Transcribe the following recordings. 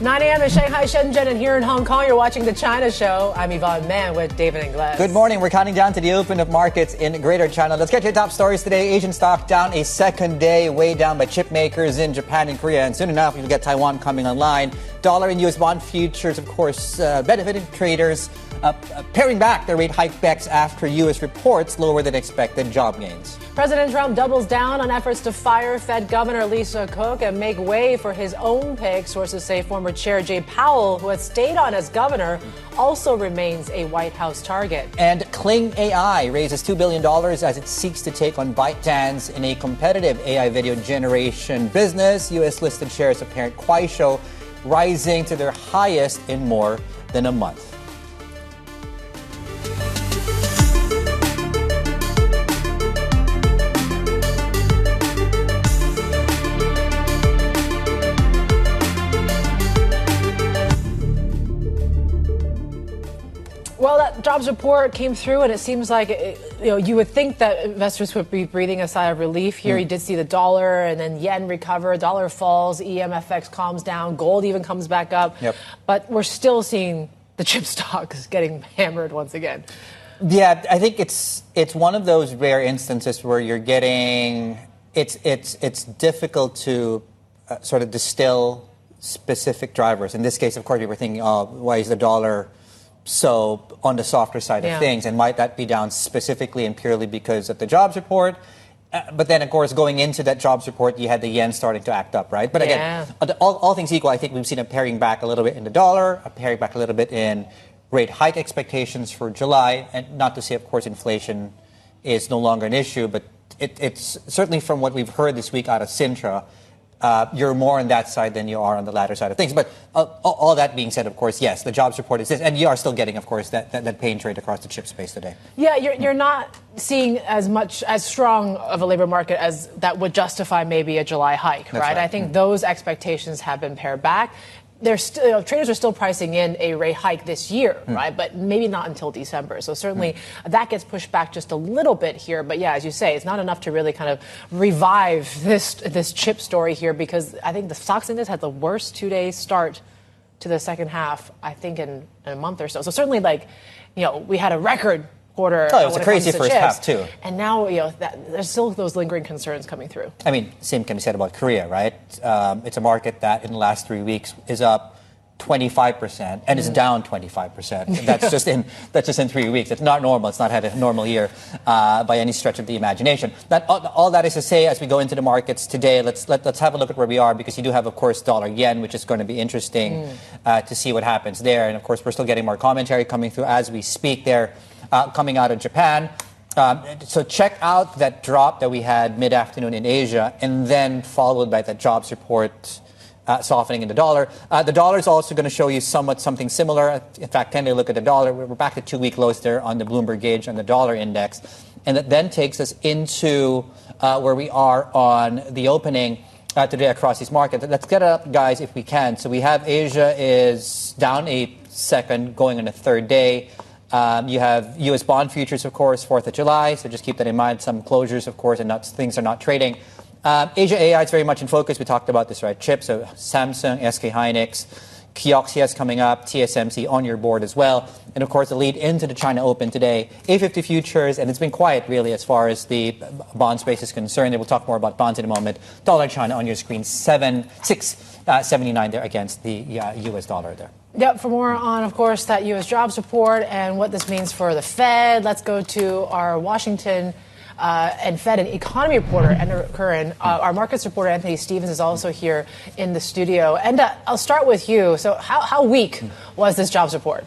9 a.m. in Shanghai, Shenzhen, and here in Hong Kong, you're watching The China Show. I'm Yvonne Man with David Ingles. Good morning. We're counting down to the open of markets in Greater China. Let's get to your top stories today. Asian stock down a second day, weighed down by chip makers in Japan and Korea. And soon enough, we'll get Taiwan coming online. Dollar and U.S. bond futures, of course, benefiting traders, paring back their rate hike bets after U.S. reports lower than expected job gains. President Trump doubles down on efforts to fire Fed Governor Lisa Cook and make way for his own pick. Sources say former Chair Jay Powell, who has stayed on as governor, also remains a White House target. And Kling AI raises $2 billion as it seeks to take on ByteDance in a competitive AI video generation business. U.S.-listed shares of parent Kuaishou rising to their highest in more than a month. Well, that jobs report came through, and it seems like you would think that investors would be breathing a sigh of relief here. You did see the dollar and then yen recover, dollar falls, EMFX calms down, gold even comes back up. Yep. But we're still seeing the chip stocks getting hammered once again. Yeah, I think it's one of those rare instances where you're getting it's difficult to sort of distill specific drivers. In this case, of course, we were thinking, why is the dollar so on the softer side of things, and might that be down specifically and purely because of the jobs report? But then, of course, going into that jobs report, you had the yen starting to act up, right? But again, all things equal, I think we've seen a paring back a little bit in the dollar, a paring back a little bit in rate hike expectations for July, and not to say, of course, inflation is no longer an issue, but it's certainly from what we've heard this week out of Sintra, you're more on that side than you are on the latter side of things. But all that being said, of course, yes, the jobs report is this. And you are still getting, of course, that pain trade across the chip space today. Yeah, you're not seeing as strong of a labor market as that would justify maybe a July hike, right? I think those expectations have been pared back. Traders are still pricing in a rate hike this year, right? But maybe not until December. So certainly that gets pushed back just a little bit here. But yeah, as you say, it's not enough to really kind of revive this chip story here, because I think the stocks index had the worst 2-day start to the second half, I think, in a month or so. So certainly, we had a record quarter. Oh, it was a crazy first half, too. And now, there's still those lingering concerns coming through. I mean, same can be said about Korea, right? It's a market that in the last 3 weeks is up 25% and is down 25%. That's just in 3 weeks. It's not normal. It's not had a normal year by any stretch of the imagination. All that is to say, as we go into the markets today, let's have a look at where we are, because you do have, of course, dollar yen, which is going to be interesting to see what happens there. And of course, we're still getting more commentary coming through as we speak there. Coming out of Japan. So check out that drop that we had mid-afternoon in Asia, and then followed by that jobs report softening in the dollar. The dollar is also going to show you something similar. In fact, can they look at the dollar? We're back to 2-week lows there on the Bloomberg gauge and the dollar index. And that then takes us into where we are on the opening today across these markets. Let's get it up, guys, if we can. So we have Asia is down a second, going on a third day. You have U.S. bond futures, of course, 4th of July. So just keep that in mind. Some closures, of course, and things are not trading. Asia AI is very much in focus. We talked about this, right? Chips, so Samsung, SK Hynix, Kioxia is coming up, TSMC on your board as well. And, of course, the lead into the China Open today, A50 futures, and it's been quiet, really, as far as the bond space is concerned. And we'll talk more about bonds in a moment. Dollar China on your screen, 6.79 there against the U.S. dollar there. Yep, for more on, of course, that U.S. jobs report and what this means for the Fed, let's go to our Washington and Fed and economy reporter, Andrew Curran. Our markets reporter, Anthony Stevens, is also here in the studio. And I'll start with you. So how weak was this jobs report?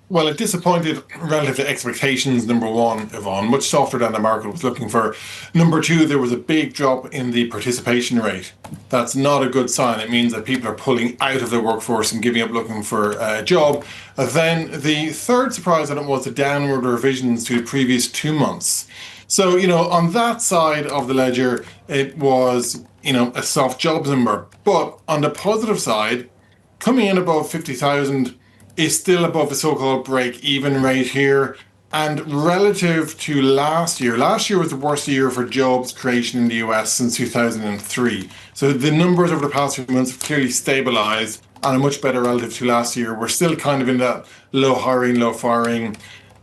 Well, it disappointed relative to expectations, number one, Yvonne, much softer than the market was looking for. Number two, there was a big drop in the participation rate. That's not a good sign. It means that people are pulling out of the workforce and giving up looking for a job. Then the third surprise on it was the downward revisions to the previous 2 months. So, on that side of the ledger, it was, a soft jobs number. But on the positive side, coming in above 50,000 is still above the so-called break-even rate here. And relative to last year was the worst year for jobs creation in the US since 2003. So the numbers over the past few months have clearly stabilized and are much better relative to last year. We're still kind of in that low hiring, low firing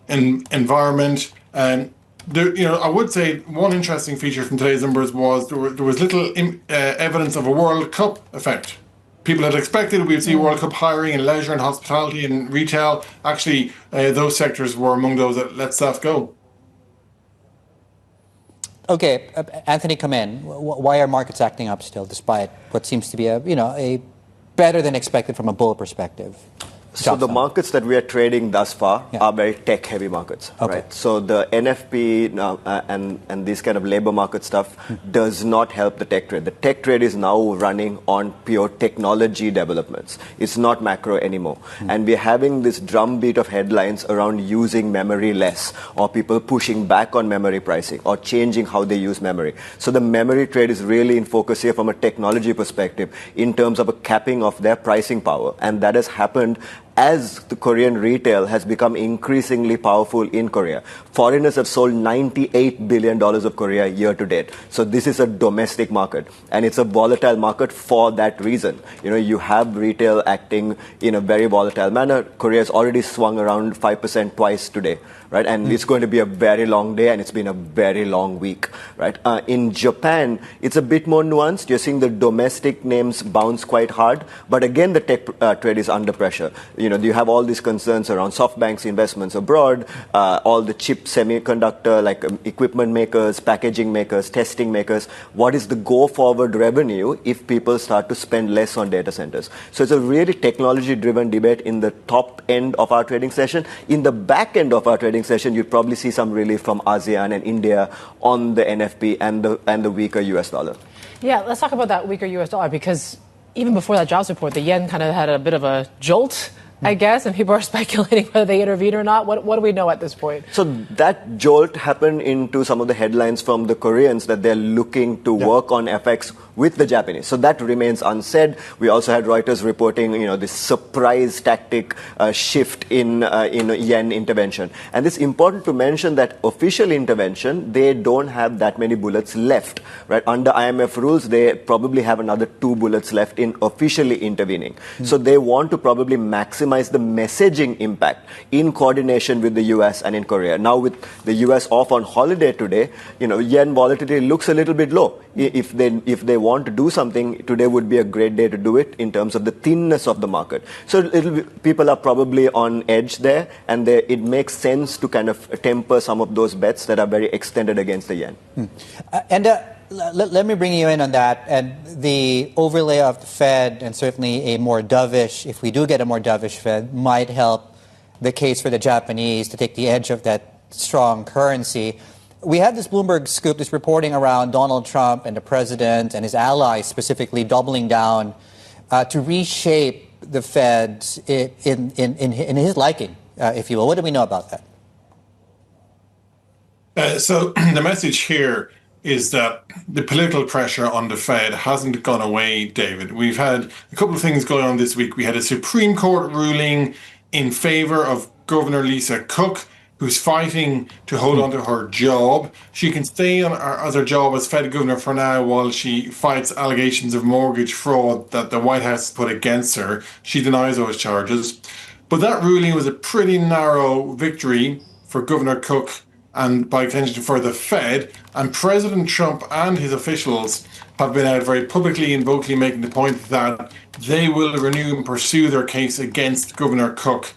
environment. And I would say one interesting feature from today's numbers was there was little evidence of a World Cup effect. People had expected we'd see World Cup hiring in leisure and hospitality and retail. Actually, those sectors were among those that let staff go. Okay, Anthony, come in. Why are markets acting up still, despite what seems to be a better than expected from a bull perspective? So the markets that we are trading thus far are very tech-heavy markets, right? So the NFP and this kind of labor market stuff does not help the tech trade. The tech trade is now running on pure technology developments. It's not macro anymore. And we're having this drumbeat of headlines around using memory less, or people pushing back on memory pricing, or changing how they use memory. So the memory trade is really in focus here from a technology perspective in terms of a capping of their pricing power. And that has happened as the Korean retail has become increasingly powerful in Korea. Foreigners have sold $98 billion of Korea year to date. So this is a domestic market, and it's a volatile market for that reason. You have retail acting in a very volatile manner. Korea has already swung around 5% twice today, right? And it's going to be a very long day, and it's been a very long week, right? In Japan, it's a bit more nuanced. You're seeing the domestic names bounce quite hard, but again, the tech trade is under pressure. You have all these concerns around SoftBank's investments abroad, all the chip semiconductor, like equipment makers, packaging makers, testing makers. What is the go-forward revenue if people start to spend less on data centers? So it's a really technology-driven debate in the top end of our trading session. In the back end of our trading session, you'd probably see some relief from ASEAN and India on the NFP and the weaker US dollar. Yeah, let's talk about that weaker US dollar, because even before that jobs report, the yen kind of had a bit of a jolt, I guess, and people are speculating whether they intervene or not. What do we know at this point? So that jolt happened into some of the headlines from the Koreans that they're looking to work on FX with the Japanese. So that remains unsaid. We also had Reuters reporting, this surprise tactic shift in yen intervention. And it's important to mention that official intervention, they don't have that many bullets left, right? Under IMF rules, they probably have another 2 bullets left in officially intervening. So they want to probably maximize the messaging impact in coordination with the US and in Korea. Now, with the US off on holiday today, yen volatility looks a little bit low. If they want to do something, today would be a great day to do it in terms of the thinness of the market. So people are probably on edge there, and it makes sense to kind of temper some of those bets that are very extended against the yen. Let me bring you in on that, and the overlay of the Fed, and certainly a more dovish, if we do get a more dovish Fed, might help the case for the Japanese to take the edge of that strong currency. We had this Bloomberg scoop, this reporting around Donald Trump and the president and his allies specifically doubling down to reshape the Fed in his liking, if you will. What do we know about that? So the message here is that the political pressure on the Fed hasn't gone away, David. We've had a couple of things going on this week. We had a Supreme Court ruling in favor of Governor Lisa Cook, who's fighting to hold on to her job. She can stay on as her job as Fed governor for now while she fights allegations of mortgage fraud that the White House put against her. She denies those charges. But that ruling was a pretty narrow victory for Governor Cook and by extension for the Fed. And President Trump and his officials have been out very publicly and vocally making the point that they will renew and pursue their case against Governor Cook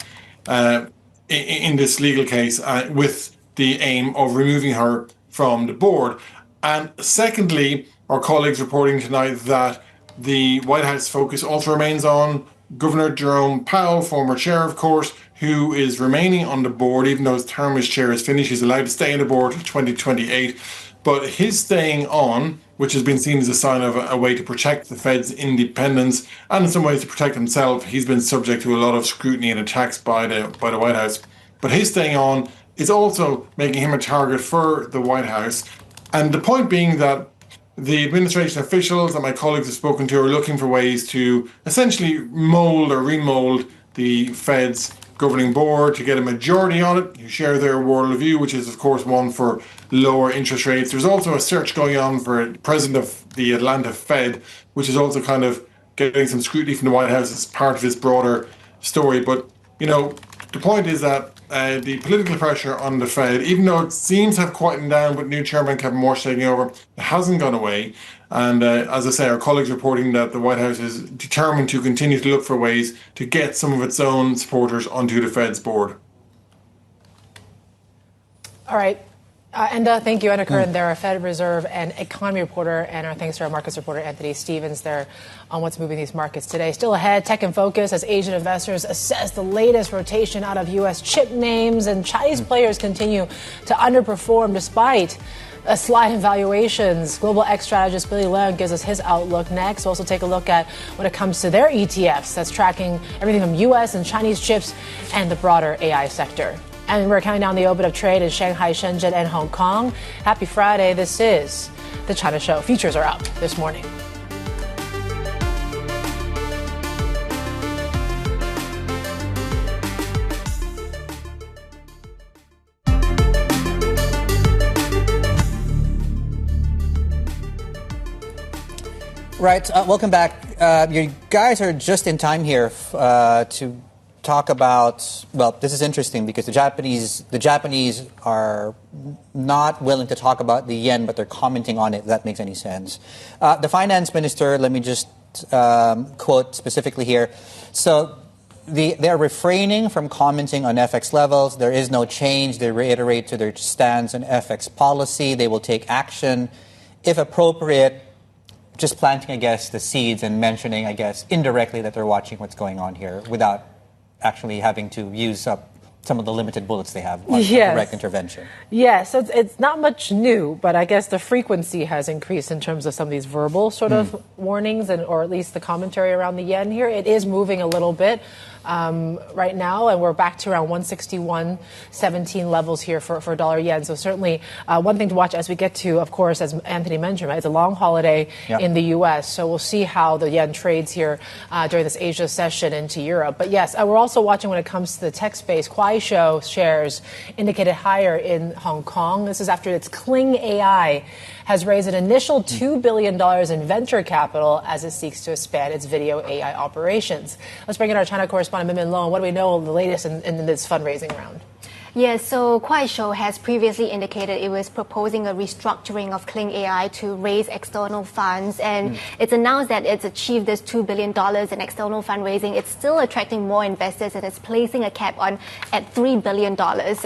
in this legal case with the aim of removing her from the board. And secondly, our colleagues reporting tonight that the White House focus also remains on Governor Jerome Powell, former chair, of course, who is remaining on the board, even though his term as chair is finished. He's allowed to stay on the board until 2028. But his staying on, which has been seen as a sign of a way to protect the Fed's independence and in some ways to protect himself, he's been subject to a lot of scrutiny and attacks by the White House. But his staying on is also making him a target for the White House. And the point being that the administration officials that my colleagues have spoken to are looking for ways to essentially mold or remold the Fed's governing board to get a majority on it. You share their worldview, which is, of course, one for lower interest rates. There's also a search going on for president of the Atlanta Fed, which is also kind of getting some scrutiny from the White House as part of this broader story. But, the point is that the political pressure on the Fed, even though it seems to have quietened down with new chairman Kevin Warsh taking over, it hasn't gone away. And as I say, our colleagues reporting that the White House is determined to continue to look for ways to get some of its own supporters onto the Fed's board. All right. And thank you, Anna Curran there, our Fed Reserve and economy reporter, and our thanks to our markets reporter, Anthony Stevens, there on what's moving these markets today. Still ahead, tech in focus as Asian investors assess the latest rotation out of U.S. chip names, and Chinese players continue to underperform despite a slide in valuations. Global X strategist Billy Leung gives us his outlook next. We'll also take a look at when it comes to their ETFs that's tracking everything from U.S. and Chinese chips and the broader AI sector. And we're counting down the open of trade in Shanghai, Shenzhen, and Hong Kong. Happy Friday. This is The China Show. Futures are up this morning. Right. Welcome back. You guys are just in time here to talk about, well, this is interesting because the Japanese are not willing to talk about the yen, but they're commenting on it, if that makes any sense. The finance minister, let me just quote specifically here. So they're refraining from commenting on FX levels. There is no change. They reiterate to their stance on FX policy. They will take action if appropriate, just planting, I guess, the seeds and mentioning, I guess, indirectly that they're watching what's going on here without actually having to use up some of the limited bullets they have on direct intervention. Yes, so it's not much new, but I guess the frequency has increased in terms of some of these verbal sort of warnings or at least the commentary around the yen here. It is moving a little bit right now, and we're back to around 161.17 levels here for dollar yen. So certainly one thing to watch as we get to, of course, as Anthony mentioned, right, it's a long holiday in the U.S., so we'll see how the yen trades here during this Asia session into Europe. But yes, we're also watching when it comes to the tech space. Kuaishou shares indicated higher in Hong Kong. This is after its Kling AI has raised an initial $2 billion in venture capital as it seeks to expand its video AI operations. Let's bring in our China correspondent, Min Leung. What do we know the latest in this fundraising round? Yes, so Kuaishou has previously indicated it was proposing a restructuring of Kling AI to raise external funds, and it's announced that it's achieved this $2 billion in external fundraising. It's still attracting more investors, and it's placing a cap on at $3 billion.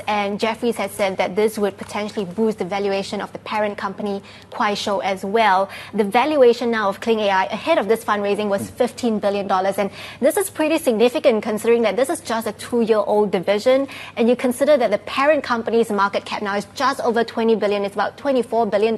And Jefferies has said that this would potentially boost the valuation of the parent company, Kuaishou, as well. The valuation now of Kling AI ahead of this fundraising was $15 billion, and this is pretty significant considering that this is just a 2-year-old division, and you consider that the parent company's market cap now is just over $20 billion. It's about $24 billion.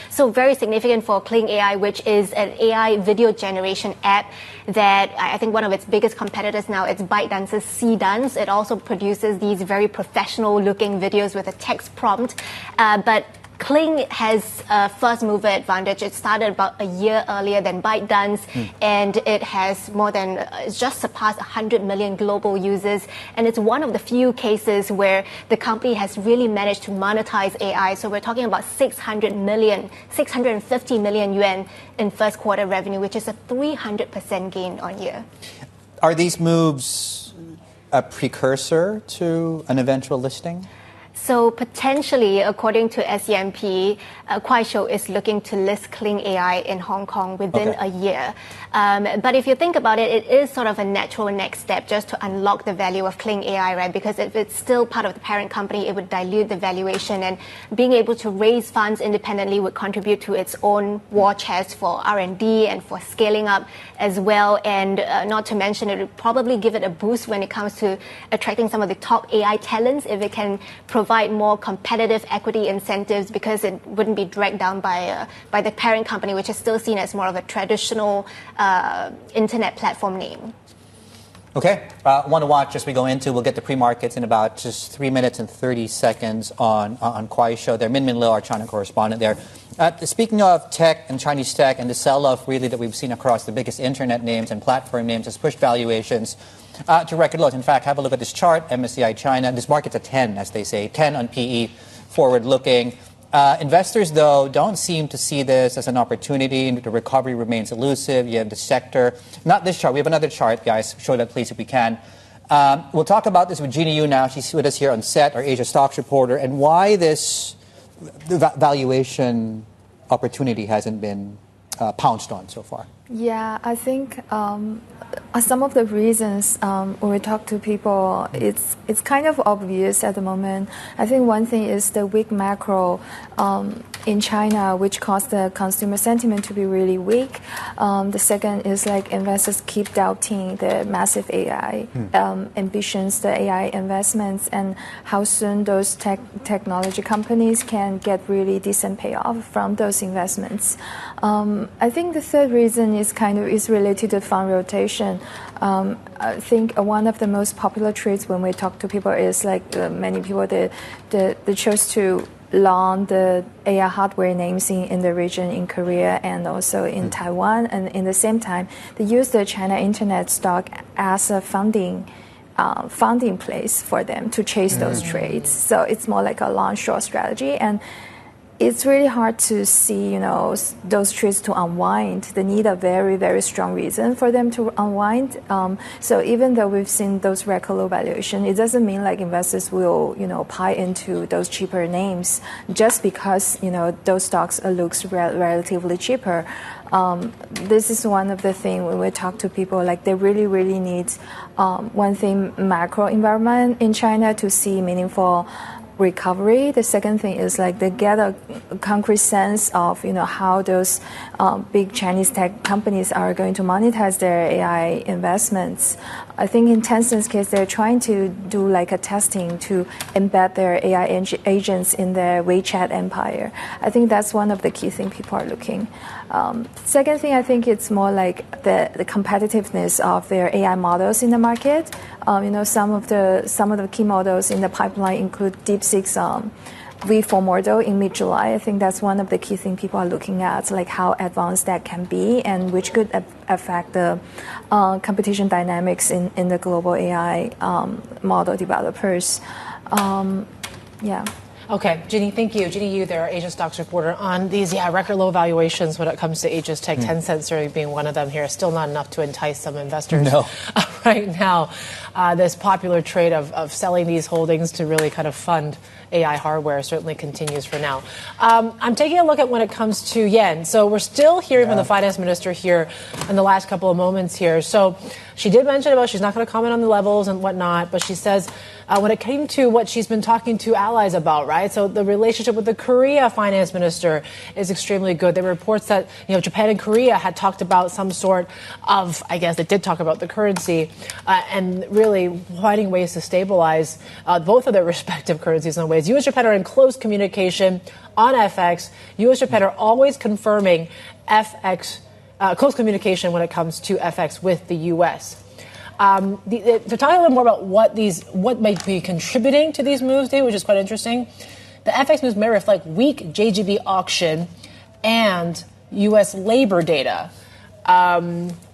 So very significant for Kling AI, which is an AI video generation app that I think one of its biggest competitors now, it's ByteDance's C-Dance. It also produces these very professional looking videos with a text prompt. But Kling has a first mover advantage. It started about a year earlier than ByteDance, and it has it's just surpassed 100 million global users. And it's one of the few cases where the company has really managed to monetize AI. So we're talking about 650 million yuan in first quarter revenue, which is a 300% gain on year. Are these moves a precursor to an eventual listing? So potentially, according to SEMP, Kuaishou is looking to list Kling AI in Hong Kong within a year. But if you think about it, it is sort of a natural next step just to unlock the value of Kling AI, right? Because if it's still part of the parent company, it would dilute the valuation, and being able to raise funds independently would contribute to its own war chest for R&D and for scaling up as well. And not to mention, it would probably give it a boost when it comes to attracting some of the top AI talents if it can provide more competitive equity incentives, because it wouldn't be dragged down by the parent company, which is still seen as more of a traditional internet platform name. Okay, one to watch as we go into. We'll get to pre-markets in about just 3 minutes and 30 seconds on Kuaishou. There, Min Lo, our China correspondent there. Speaking of tech and Chinese tech and the sell-off really that we've seen across the biggest internet names and platform names has pushed valuations to record lows. In fact, have a look at this chart, MSCI China. This market's at 10, as they say, 10 on PE, forward-looking. Investors, though, don't seem to see this as an opportunity. The recovery remains elusive. You have the sector. Not this chart. We have another chart, guys. Show that, please, if we can. We'll talk about this with Jeannie Yu now. She's with us here on set, our Asia Stocks reporter, and why this valuation opportunity hasn't been pounced on so far. Yeah, I think some of the reasons when we talk to people, it's kind of obvious at the moment. I think one thing is the weak macro in China, which caused the consumer sentiment to be really weak. The second is like investors keep doubting the massive AI ambitions, the AI investments, and how soon those technology companies can get really decent payoff from those investments. I think the third reason is related to fund rotation. I think one of the most popular trades when we talk to people is like many people they chose to long the AI hardware names in the region in Korea and also in Taiwan, and in the same time they use the China internet stock as a funding place for them to chase those trades. So it's more like a long short strategy, and it's really hard to see, those trades to unwind. They need a very, very strong reason for them to unwind. So even though we've seen those record low valuation, it doesn't mean like investors will, pile into those cheaper names just because, those stocks looks relatively cheaper. This is one of the things when we talk to people, like they really, really need one thing, macro environment in China to see meaningful recovery. The second thing is like they get a concrete sense of how those big Chinese tech companies are going to monetize their AI investments. I think in Tencent's case, they're trying to do like a testing to embed their AI agents in their WeChat empire. I think that's one of the key things people are looking. Second thing, I think it's more like the competitiveness of their AI models in the market. Some of the key models in the pipeline include DeepSeek's V4 model in mid-July. I think that's one of the key things people are looking at, like how advanced that can be and which could affect the competition dynamics in the global AI model developers. Yeah. Okay, Jeannie, thank you. Jeannie Yu, there, Asia Stocks reporter, on these record low valuations when it comes to Asia's tech. Tencent certainly being one of them here. Still not enough to entice some investors right now. This popular trade of selling these holdings to really kind of fund AI hardware certainly continues for now. I'm taking a look at when it comes to yen. So we're still hearing from the finance minister here in the last couple of moments here. So she did mention about she's not going to comment on the levels and whatnot, but she says when it came to what she's been talking to allies about, right? So the relationship with the Korea finance minister is extremely good. There were reports that Japan and Korea had talked about some sort of, I guess they did talk about the currency and really finding ways to stabilize both of their respective currencies in ways. U.S. Japan are in close communication on FX. U.S. Japan are always confirming FX, close communication when it comes to FX with the U.S. To talk a little more about what might be contributing to these moves, Dave, which is quite interesting. The FX moves may reflect weak JGB auction and U.S. labor data.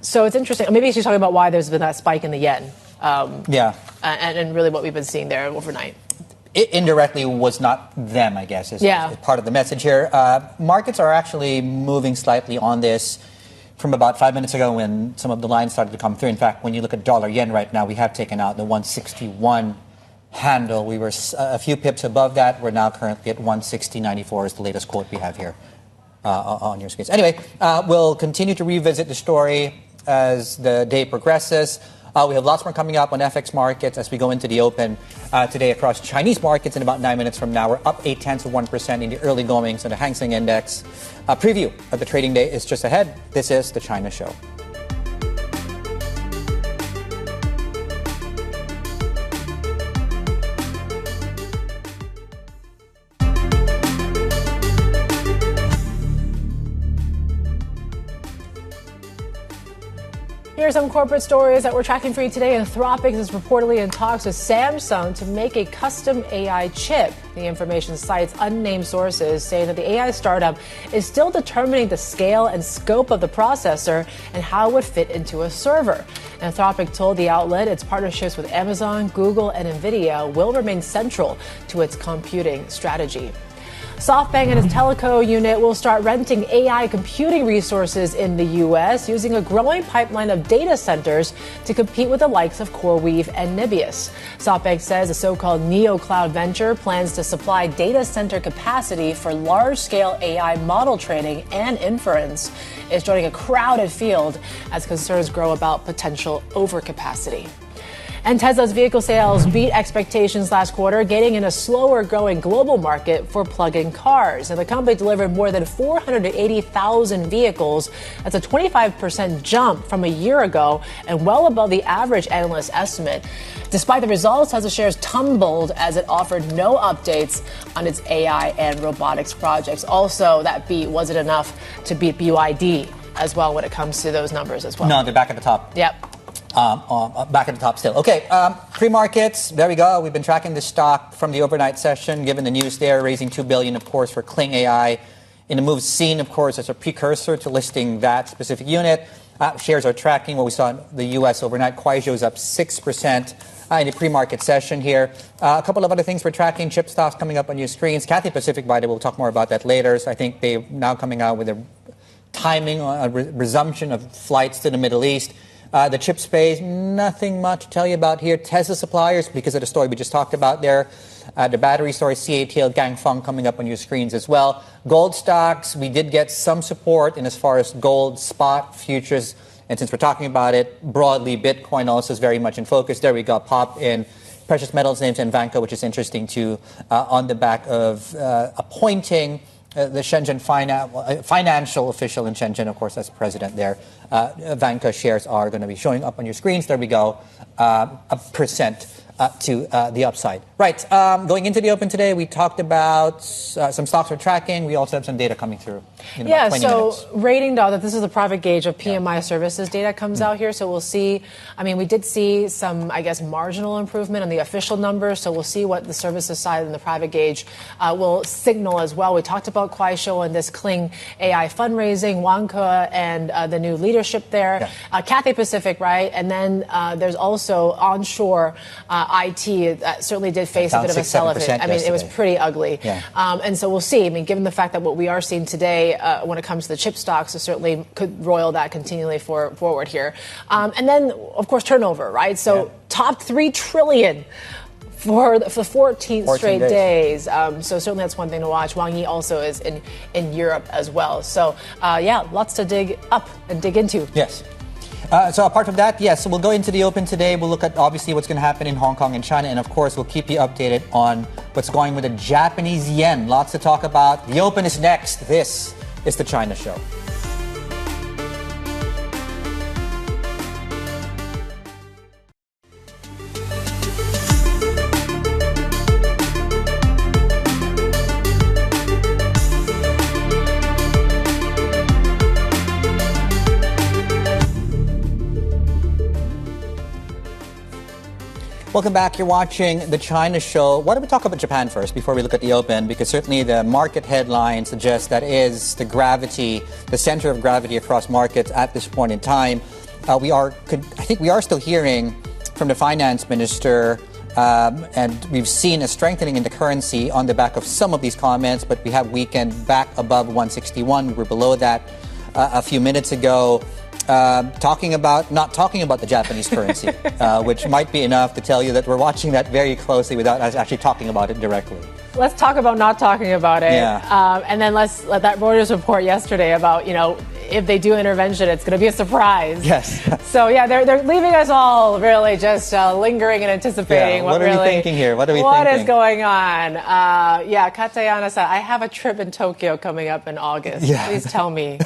So it's interesting. Maybe she's talking about why there's been that spike in the yen. And really what we've been seeing there overnight. It indirectly was not them, I guess, is part of the message here. Markets are actually moving slightly on this from about 5 minutes ago when some of the lines started to come through. In fact, when you look at dollar yen right now, we have taken out the 161 handle. We were a few pips above that. We're now currently at 160.94 is the latest quote we have here on your screens. Anyway, we'll continue to revisit the story as the day progresses. We have lots more coming up on FX markets as we go into the open today across Chinese markets in about 9 minutes from now. We're up 0.8% in the early goings on the Hang Seng Index. A preview of the trading day is just ahead. This is The China Show. Here are some corporate stories that we're tracking for you today. Anthropic is reportedly in talks with Samsung to make a custom AI chip. The information cites unnamed sources saying that the AI startup is still determining the scale and scope of the processor and how it would fit into a server. Anthropic told the outlet its partnerships with Amazon, Google, and NVIDIA will remain central to its computing strategy. SoftBank and its teleco unit will start renting AI computing resources in the U.S. using a growing pipeline of data centers to compete with the likes of CoreWeave and Nibius. SoftBank says the so-called NeoCloud venture plans to supply data center capacity for large-scale AI model training and inference. It's joining a crowded field as concerns grow about potential overcapacity. And Tesla's vehicle sales beat expectations last quarter, gaining in a slower-growing global market for plug-in cars. And the company delivered more than 480,000 vehicles. That's a 25% jump from a year ago and well above the average analyst estimate. Despite the results, Tesla shares tumbled as it offered no updates on its AI and robotics projects. Also, that beat wasn't enough to beat BYD as well when it comes to those numbers as well. No, they're back at the top. Yep. Back at the top still. Okay, pre-markets, there we go. We've been tracking this stock from the overnight session, given the news there, raising $2 billion, of course, for Kling AI. In the move seen, of course, as a precursor to listing that specific unit. Shares are tracking what we saw in the U.S. overnight. Kuaishou is up 6% in the pre-market session here. A couple of other things we're tracking. Chip stocks coming up on your screens. Cathay Pacific, by the way, we'll talk more about that later. So I think they're now coming out with a timing on a resumption of flights to the Middle East. The chip space, nothing much to tell you about here. Tesla suppliers, because of the story we just talked about there. The battery story, CATL, Gangfeng coming up on your screens as well. Gold stocks, we did get some support in as far as gold spot futures. And since we're talking about it broadly, Bitcoin also is very much in focus. There we go, pop in precious metals names and Vanco, which is interesting too, on the back of appointing the Shenzhen financial official in Shenzhen, of course, that's the president there. Vanco shares are going to be showing up on your screens. There we go, a percent to the upside. Right, going into the open today, we talked about some stocks we're tracking. We also have some data coming through in about 20 minutes. Rating that this is the private gauge of PMI services data comes out here. So we'll see, we did see some, marginal improvement on the official numbers. So we'll see what the services side and the private gauge will signal as well. We talked about Kuaishou and this Kling AI fundraising, Wanke and the new leadership there. Yeah. Cathay Pacific, right? And then there's also onshore IT that certainly did face a bit of a sell-off. It was pretty ugly. Yeah. And so we'll see. Given the fact that what we are seeing today when it comes to the chip stocks, it certainly could roil that continually forward here. And then, of course, turnover, right? So top 3 trillion for the 14th straight days. So certainly that's one thing to watch. Wang Yi also is in Europe as well. So, lots to dig up and dig into. Yes. So apart from that, yes, so we'll go into the open today. We'll look at obviously what's going to happen in Hong Kong and China. And of course, we'll keep you updated on what's going with the Japanese yen. Lots to talk about. The open is next. This is the China Show. Welcome back. You're watching The China Show. Why don't we talk about Japan first before we look at the open? Because certainly the market headline suggests that is the gravity, the center of gravity across markets at this point in time. I think we are still hearing from the finance minister, and we've seen a strengthening in the currency on the back of some of these comments, but we have weakened back above 161. We were below that a few minutes ago. Not talking about the Japanese currency, which might be enough to tell you that we're watching that very closely without us actually talking about it directly. Let's talk about not talking about it. Yeah. And then let's let that Reuters report yesterday about, if they do intervention, it's going to be a surprise. Yes. So, they're leaving us all really just lingering and anticipating. What are we thinking here? What is going on? Katayama said, I have a trip in Tokyo coming up in August. Yeah. Please tell me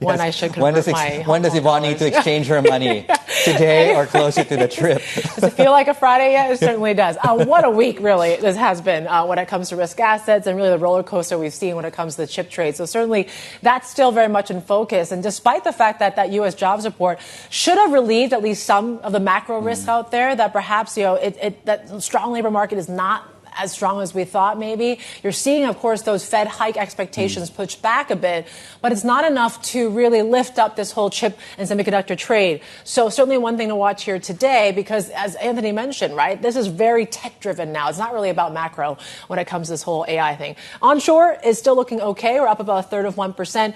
when I should convert when does Yvonne need to exchange her money? today or closer to the trip. Does it feel like a Friday yet? It certainly does. What a week, really, this has been when it comes to risk assets and really the roller coaster we've seen when it comes to the chip trade. So certainly that's still very much in focus. And despite the fact that that U.S. jobs report should have relieved at least some of the macro risks out there, that perhaps, that strong labor market is not as strong as we thought maybe. You're seeing, of course, those Fed hike expectations pushed back a bit, but it's not enough to really lift up this whole chip and semiconductor trade. So certainly one thing to watch here today, because as Anthony mentioned, right, this is very tech-driven now. It's not really about macro when it comes to this whole AI thing. Onshore is still looking okay. We're up about 1/3 of 1%.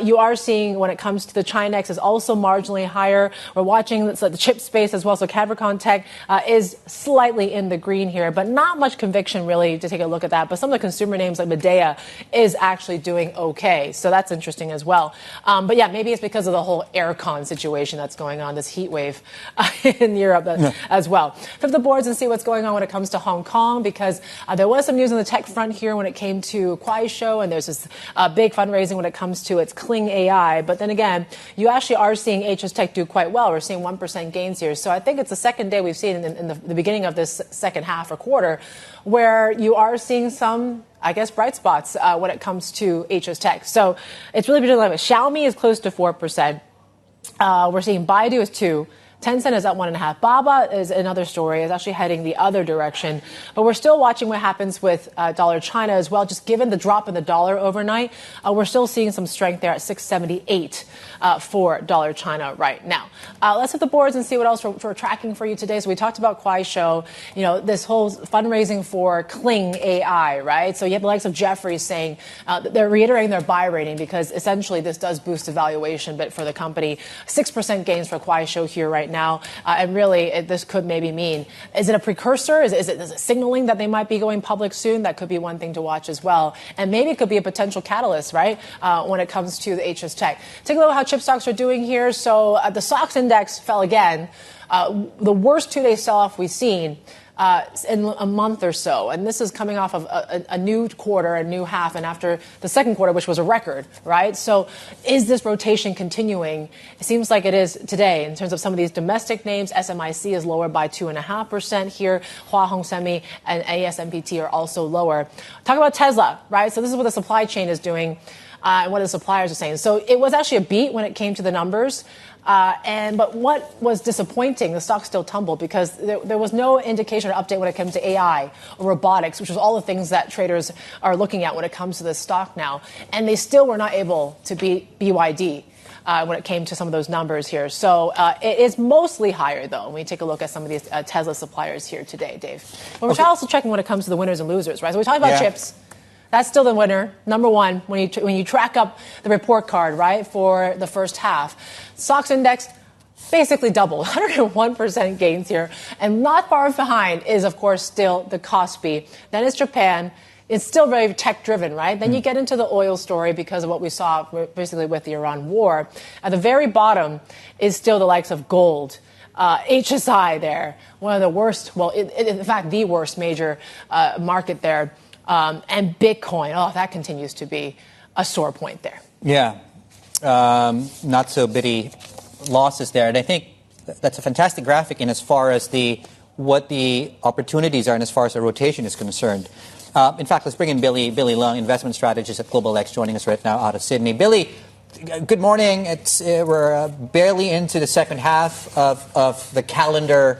You are seeing when it comes to the Chinex is also marginally higher. We're watching the chip space as well. So Capricorn Tech is slightly in the green here, but not much conviction really to take a look at that. But some of the consumer names like Medea is actually doing okay. So that's interesting as well. But yeah, maybe it's because of the whole aircon situation that's going on, this heat wave in Europe as well. Flip the boards and see what's going on when it comes to Hong Kong, because there was some news on the tech front here when it came to Kuaishou, and there's this big fundraising when it comes to its Kling AI. But then again, you actually are seeing HS Tech do quite well. We're seeing 1% gains here. So I think it's the second day we've seen in the beginning of this second half or quarter where you are seeing some, I guess, bright spots when it comes to HS Tech. So it's really been like Xiaomi is close to 4%. We're seeing Baidu is 2%. Tencent is at 1.5%. Baba is another story, is actually heading the other direction. But we're still watching what happens with dollar China as well. Just given the drop in the dollar overnight, we're still seeing some strength there at 678 for dollar China right now. Let's hit the boards and see what else we're tracking for you today. So we talked about Kuaishou, this whole fundraising for Kling AI, right? So you have the likes of Jefferies saying they're reiterating their buy rating because essentially this does boost the valuation bit for the company. 6% gains for Kuaishou here right now. And really, this could maybe mean, is it a precursor? Is it signaling that they might be going public soon? That could be one thing to watch as well. And maybe it could be a potential catalyst, right, when it comes to the HS Tech. Take a look at how chip stocks are doing here. So the stocks index fell again. The worst two-day sell-off we've seen in a month or so. And this is coming off of a new quarter, a new half, and after the second quarter, which was a record, right? So is this rotation continuing? It seems like it is today. In terms of some of these domestic names, SMIC is lower by 2.5% here. Hua Hong Semi and ASMPT are also lower. Talk about Tesla, right? So this is what the supply chain is doing and what the suppliers are saying. So it was actually a beat when it came to the numbers. But what was disappointing, the stock still tumbled because there was no indication or update when it comes to AI or robotics, which is all the things that traders are looking at when it comes to this stock now. And they still were not able to beat BYD when it came to some of those numbers here. So it is mostly higher, though, when we take a look at some of these Tesla suppliers here today, Dave. But we're also checking when it comes to the winners and losers, right? So we talk about chips. That's still the winner, number one, when you track up the report card, right, for the first half. Stocks index basically doubled, 101% gains here. And not far behind is, of course, still the Kospi. Then it's Japan. It's still very tech-driven, right? Then you get into the oil story because of what we saw basically with the Iran war. At the very bottom is still the likes of gold. HSI there, one of the worst, well, in fact, the worst major market there. And Bitcoin, that continues to be a sore point there. Yeah, not so bitty losses there. And I think that's a fantastic graphic in as far as what the opportunities are and as far as the rotation is concerned. In fact, let's bring in Billy Leung, investment strategist at Global X, joining us right now out of Sydney. Billy, good morning. We're barely into the second half of the calendar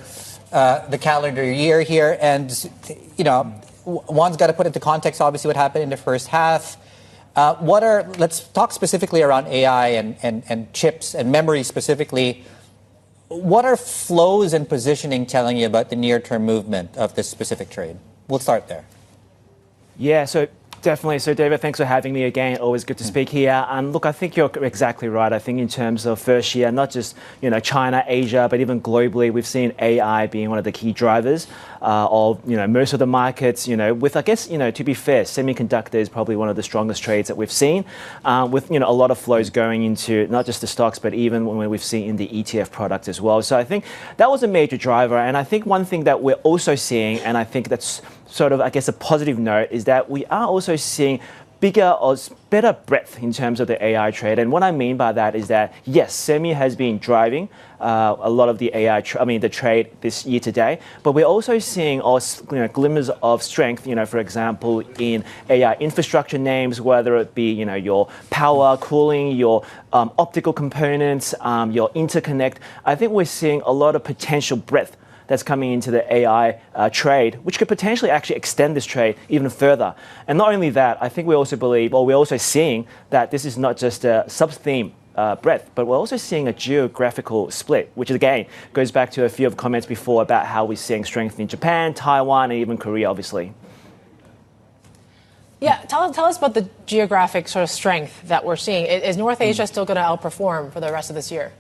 year here, and one's got to put into context, obviously, what happened in the first half. Let's talk specifically around AI and chips and memory specifically. What are flows and positioning telling you about the near-term movement of this specific trade? We'll start there. Yeah, so definitely. So, David, thanks for having me again. Always good to speak here. And look, I think you're exactly right. I think in terms of first year, not just China, Asia, but even globally, we've seen AI being one of the key drivers of most of the markets. With I guess to be fair, semiconductor is probably one of the strongest trades that we've seen. With a lot of flows going into not just the stocks, but even when we've seen in the ETF product as well. So I think that was a major driver. And I think one thing that we're also seeing, and I think that's sort of, I guess, a positive note, is that we are also seeing bigger or better breadth in terms of the AI trade. And what I mean by that is that, yes, semi has been driving a lot of the the trade this year to date, but we're also seeing glimmers of strength, for example, in AI infrastructure names, whether it be, your power, cooling, your optical components, your interconnect. I think we're seeing a lot of potential breadth that's coming into the AI trade, which could potentially actually extend this trade even further. And not only that, I think we also believe, or we're also seeing that this is not just a sub-theme breadth, but we're also seeing a geographical split, which again goes back to a few of the comments before about how we're seeing strength in Japan, Taiwan, and even Korea, obviously. Yeah, tell us about the geographic sort of strength that we're seeing. Is North Asia still going to outperform for the rest of this year?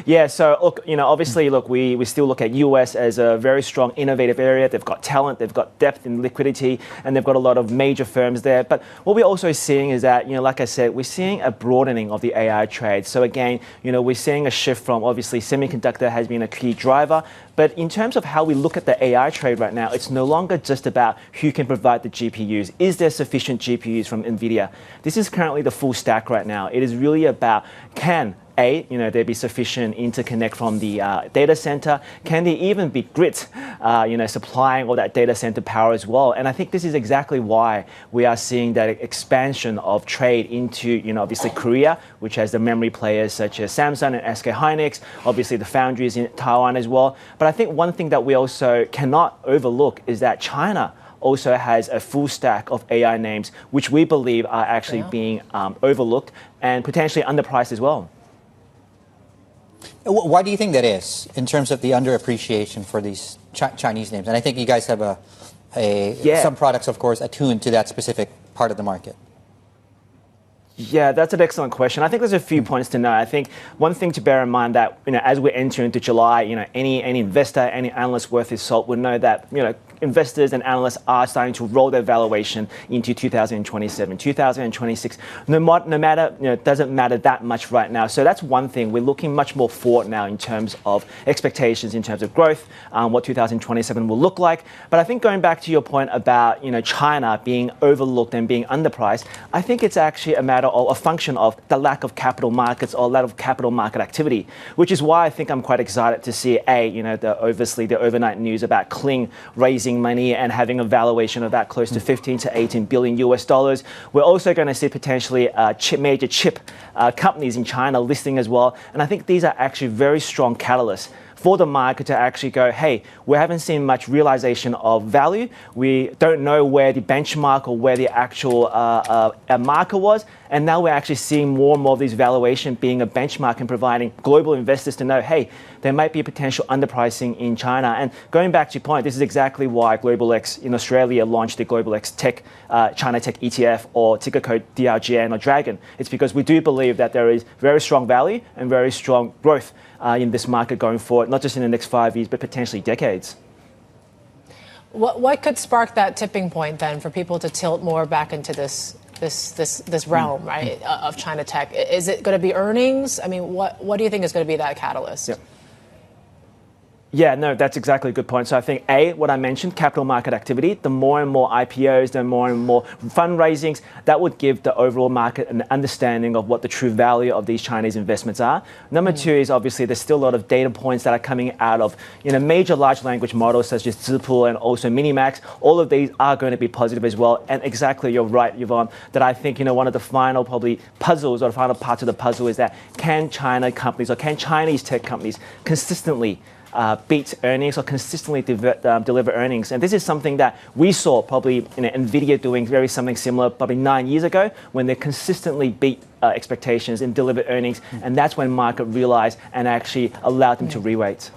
Yeah, so look, obviously, we still look at US as a very strong, innovative area. They've got talent, they've got depth in liquidity, and they've got a lot of major firms there. But what we're also seeing is that, like I said, we're seeing a broadening of the AI trade. So again, we're seeing a shift from, obviously, semiconductor has been a key driver. But in terms of how we look at the AI trade right now, it's no longer just about who can provide the GPUs. Is there sufficient GPUs from NVIDIA? This is currently the full stack right now. It is really about can there be sufficient interconnect from the data center? Can there even be grid, supplying all that data center power as well? And I think this is exactly why we are seeing that expansion of trade into, obviously Korea, which has the memory players such as Samsung and SK Hynix, obviously the foundries in Taiwan as well. But I think one thing that we also cannot overlook is that China also has a full stack of AI names, which we believe are actually being overlooked and potentially underpriced as well. Why do you think that is, in terms of the underappreciation for these Chinese names? And I think you guys have some products, of course, attuned to that specific part of the market. Yeah, that's an excellent question. I think there's a few points to know. I think one thing to bear in mind that, as we enter into July, any investor, any analyst worth his salt would know that, investors and analysts are starting to roll their valuation into 2027, 2026. No matter, doesn't matter that much right now. So that's one thing. We're looking much more forward now in terms of expectations, in terms of growth, what 2027 will look like. But I think going back to your point about, China being overlooked and being underpriced, I think it's actually a matter of a function of the lack of capital markets or lack of capital market activity, which is why I think I'm quite excited to see obviously the overnight news about Kling raising money and having a valuation of that close to 15 to 18 billion US dollars. We're also going to see potentially major chip companies in China listing as well. And I think these are actually very strong catalysts for the market to actually go, hey, we haven't seen much realization of value. We don't know where the benchmark or where the actual marker was. And now we're actually seeing more and more of these valuation being a benchmark and providing global investors to know, hey, there might be a potential underpricing in China. And going back to your point, this is exactly why Global X in Australia launched the Global X Tech, China Tech ETF, or ticker code DRGN or Dragon. It's because we do believe that there is very strong value and very strong growth in this market going forward, not just in the next 5 years, but potentially decades. What could spark that tipping point then for people to tilt more back into this realm, right, of China tech? Is it going to be earnings? I mean, what do you think is going to be that catalyst? Yeah. Yeah, no, that's exactly a good point. So I think, what I mentioned, capital market activity, the more and more IPOs, the more and more fundraisings, that would give the overall market an understanding of what the true value of these Chinese investments are. Number two is obviously there's still a lot of data points that are coming out of major large language models such as Zipul and also Minimax. All of these are going to be positive as well. And exactly, you're right, Yvonne, that I think one of the final probably puzzles or the final parts of the puzzle is that can China companies or can Chinese tech companies consistently beat earnings or consistently deliver earnings. And this is something that we saw probably NVIDIA doing something similar probably 9 years ago when they consistently beat expectations and delivered earnings. And that's when market realized and actually allowed them to re-rate.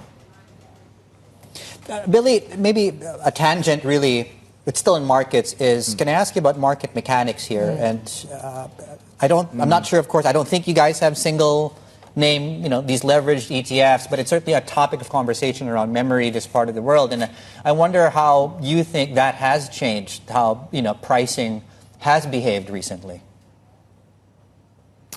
Billy, maybe a tangent really, it's still in markets, is can I ask you about market mechanics here? And I'm not sure, of course, I don't think you guys have single name, these leveraged ETFs, but it's certainly a topic of conversation around memory, this part of the world. And I wonder how you think that has changed, how, pricing has behaved recently.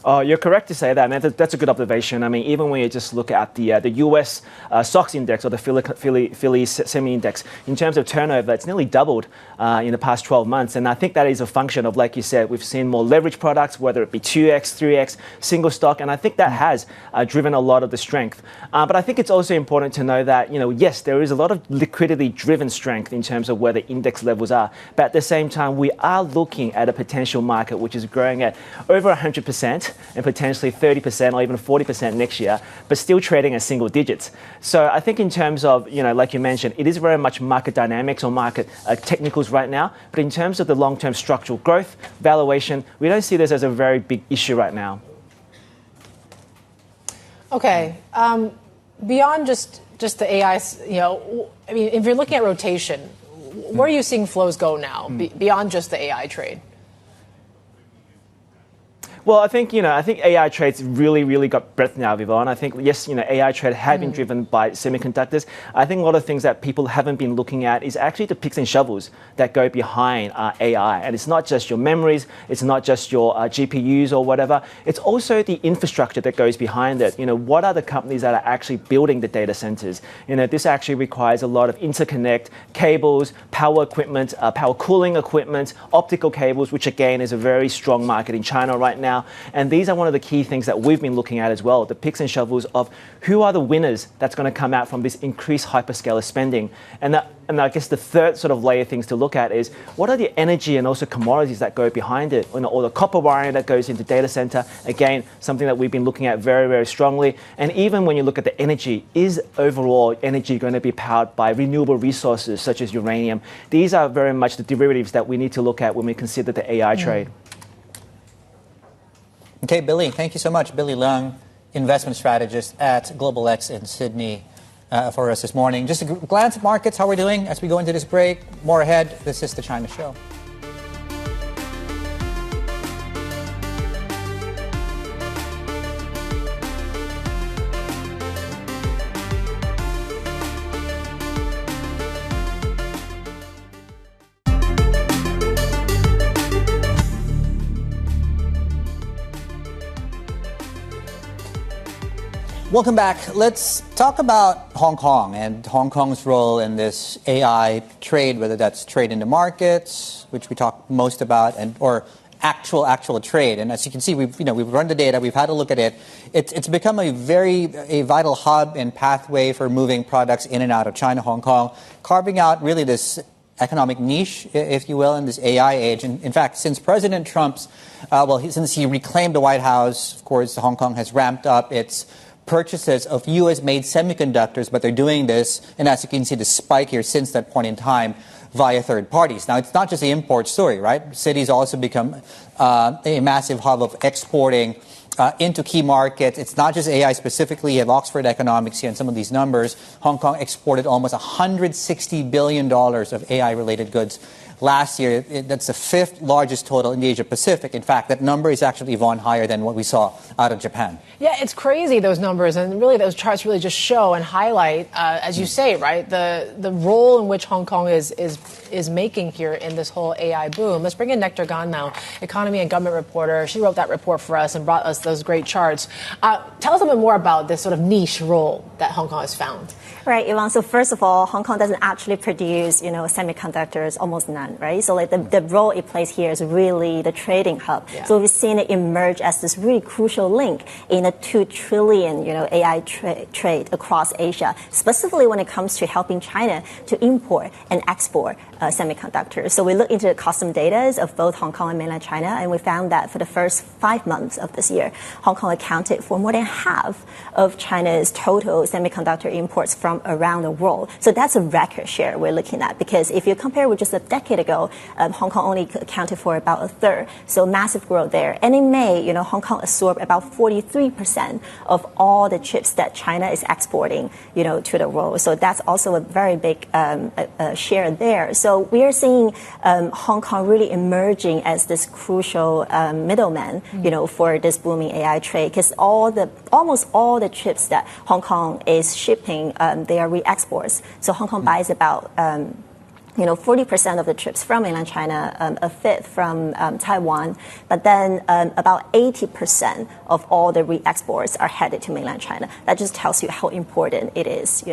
Oh, you're correct to say that, man. That's a good observation. I mean, even when you just look at the U.S. SOX index or the Philly semi-index, in terms of turnover, it's nearly doubled in the past 12 months. And I think that is a function of, like you said, we've seen more leverage products, whether it be 2x, 3x, single stock. And I think that has driven a lot of the strength. But I think it's also important to know that, yes, there is a lot of liquidity-driven strength in terms of where the index levels are. But at the same time, we are looking at a potential market which is growing at over 100%. And potentially 30% or even 40% next year, but still trading at single digits. So I think in terms of, like you mentioned, it is very much market dynamics or market technicals right now. But in terms of the long-term structural growth, valuation, we don't see this as a very big issue right now. Okay. Beyond just the AI, I mean, if you're looking at rotation, where are you seeing flows go now, beyond just the AI trade? Well, I think AI trades really got breadth now, Yvonne. I think, yes, AI trade had been driven by semiconductors. I think a lot of things that people haven't been looking at is actually the picks and shovels that go behind AI. And it's not just your memories, it's not just your GPUs or whatever. It's also the infrastructure that goes behind it. What are the companies that are actually building the data centers? This actually requires a lot of interconnect, cables, power equipment, power cooling equipment, optical cables, which again is a very strong market in China right now. And these are one of the key things that we've been looking at as well, the picks and shovels of who are the winners that's going to come out from this increased hyperscaler spending. And I guess the third sort of layer of things to look at is what are the energy and also commodities that go behind it, or the copper wiring that goes into data center. Again, something that we've been looking at very strongly. And even when you look at the energy, is overall energy going to be powered by renewable resources such as uranium? These are very much the derivatives that we need to look at when we consider the AI trade. Okay, Billy, thank you so much. Billy Leung, investment strategist at Global X in Sydney for us this morning. Just a glance at markets, how we're doing as we go into this break. More ahead. This is the China Show. Welcome back. Let's talk about Hong Kong and Hong Kong's role in this AI trade, whether that's trade into markets, which we talk most about, or actual trade. And as you can see, we've run the data, we've had a look at it. It's become a vital hub and pathway for moving products in and out of China, Hong Kong, carving out really this economic niche, if you will, in this AI age. And in fact, since President Trump's, since he reclaimed the White House, of course, Hong Kong has ramped up its purchases of U.S.-made semiconductors, but they're doing this, and as you can see, the spike here since that point in time, via third parties. Now, it's not just the import story, right? Cities also become a massive hub of exporting into key markets. It's not just AI specifically. You have Oxford Economics here and some of these numbers. Hong Kong exported almost $160 billion of AI-related goods last year. That's the fifth largest total in the Asia Pacific. In fact, that number is actually even higher than what we saw out of Japan. Yeah, it's crazy, those numbers. And really, those charts really just show and highlight, as you say, right, the role in which Hong Kong is making here in this whole AI boom. Let's bring in Nectar Gan now, economy and government reporter. She wrote that report for us and brought us those great charts. Tell us a bit more about this sort of niche role that Hong Kong has found. Right, Yvonne. So first of all, Hong Kong doesn't actually produce, semiconductors, almost none, right? So like the role it plays here is really the trading hub. Yeah. So we've seen it emerge as this really crucial link in a $2 trillion, AI trade across Asia, specifically when it comes to helping China to import and export semiconductors. So we looked into the custom data of both Hong Kong and mainland China, and we found that for the first 5 months of this year, Hong Kong accounted for more than half of China's total semiconductor imports from around the world. So that's a record share we're looking at, because if you compare with just a decade ago, Hong Kong only accounted for about a third. So massive growth there. And in May, Hong Kong absorbed about 43% of all the chips that China is exporting, to the world. So that's also a very big share there. So we are seeing Hong Kong really emerging as this crucial middleman, for this booming AI trade, because almost all the chips that Hong Kong is shipping, they are re-exports. So Hong Kong buys about 40% of the trips from mainland China, a fifth from Taiwan, but then about 80% of all the re-exports are headed to mainland China. That just tells you how important it is,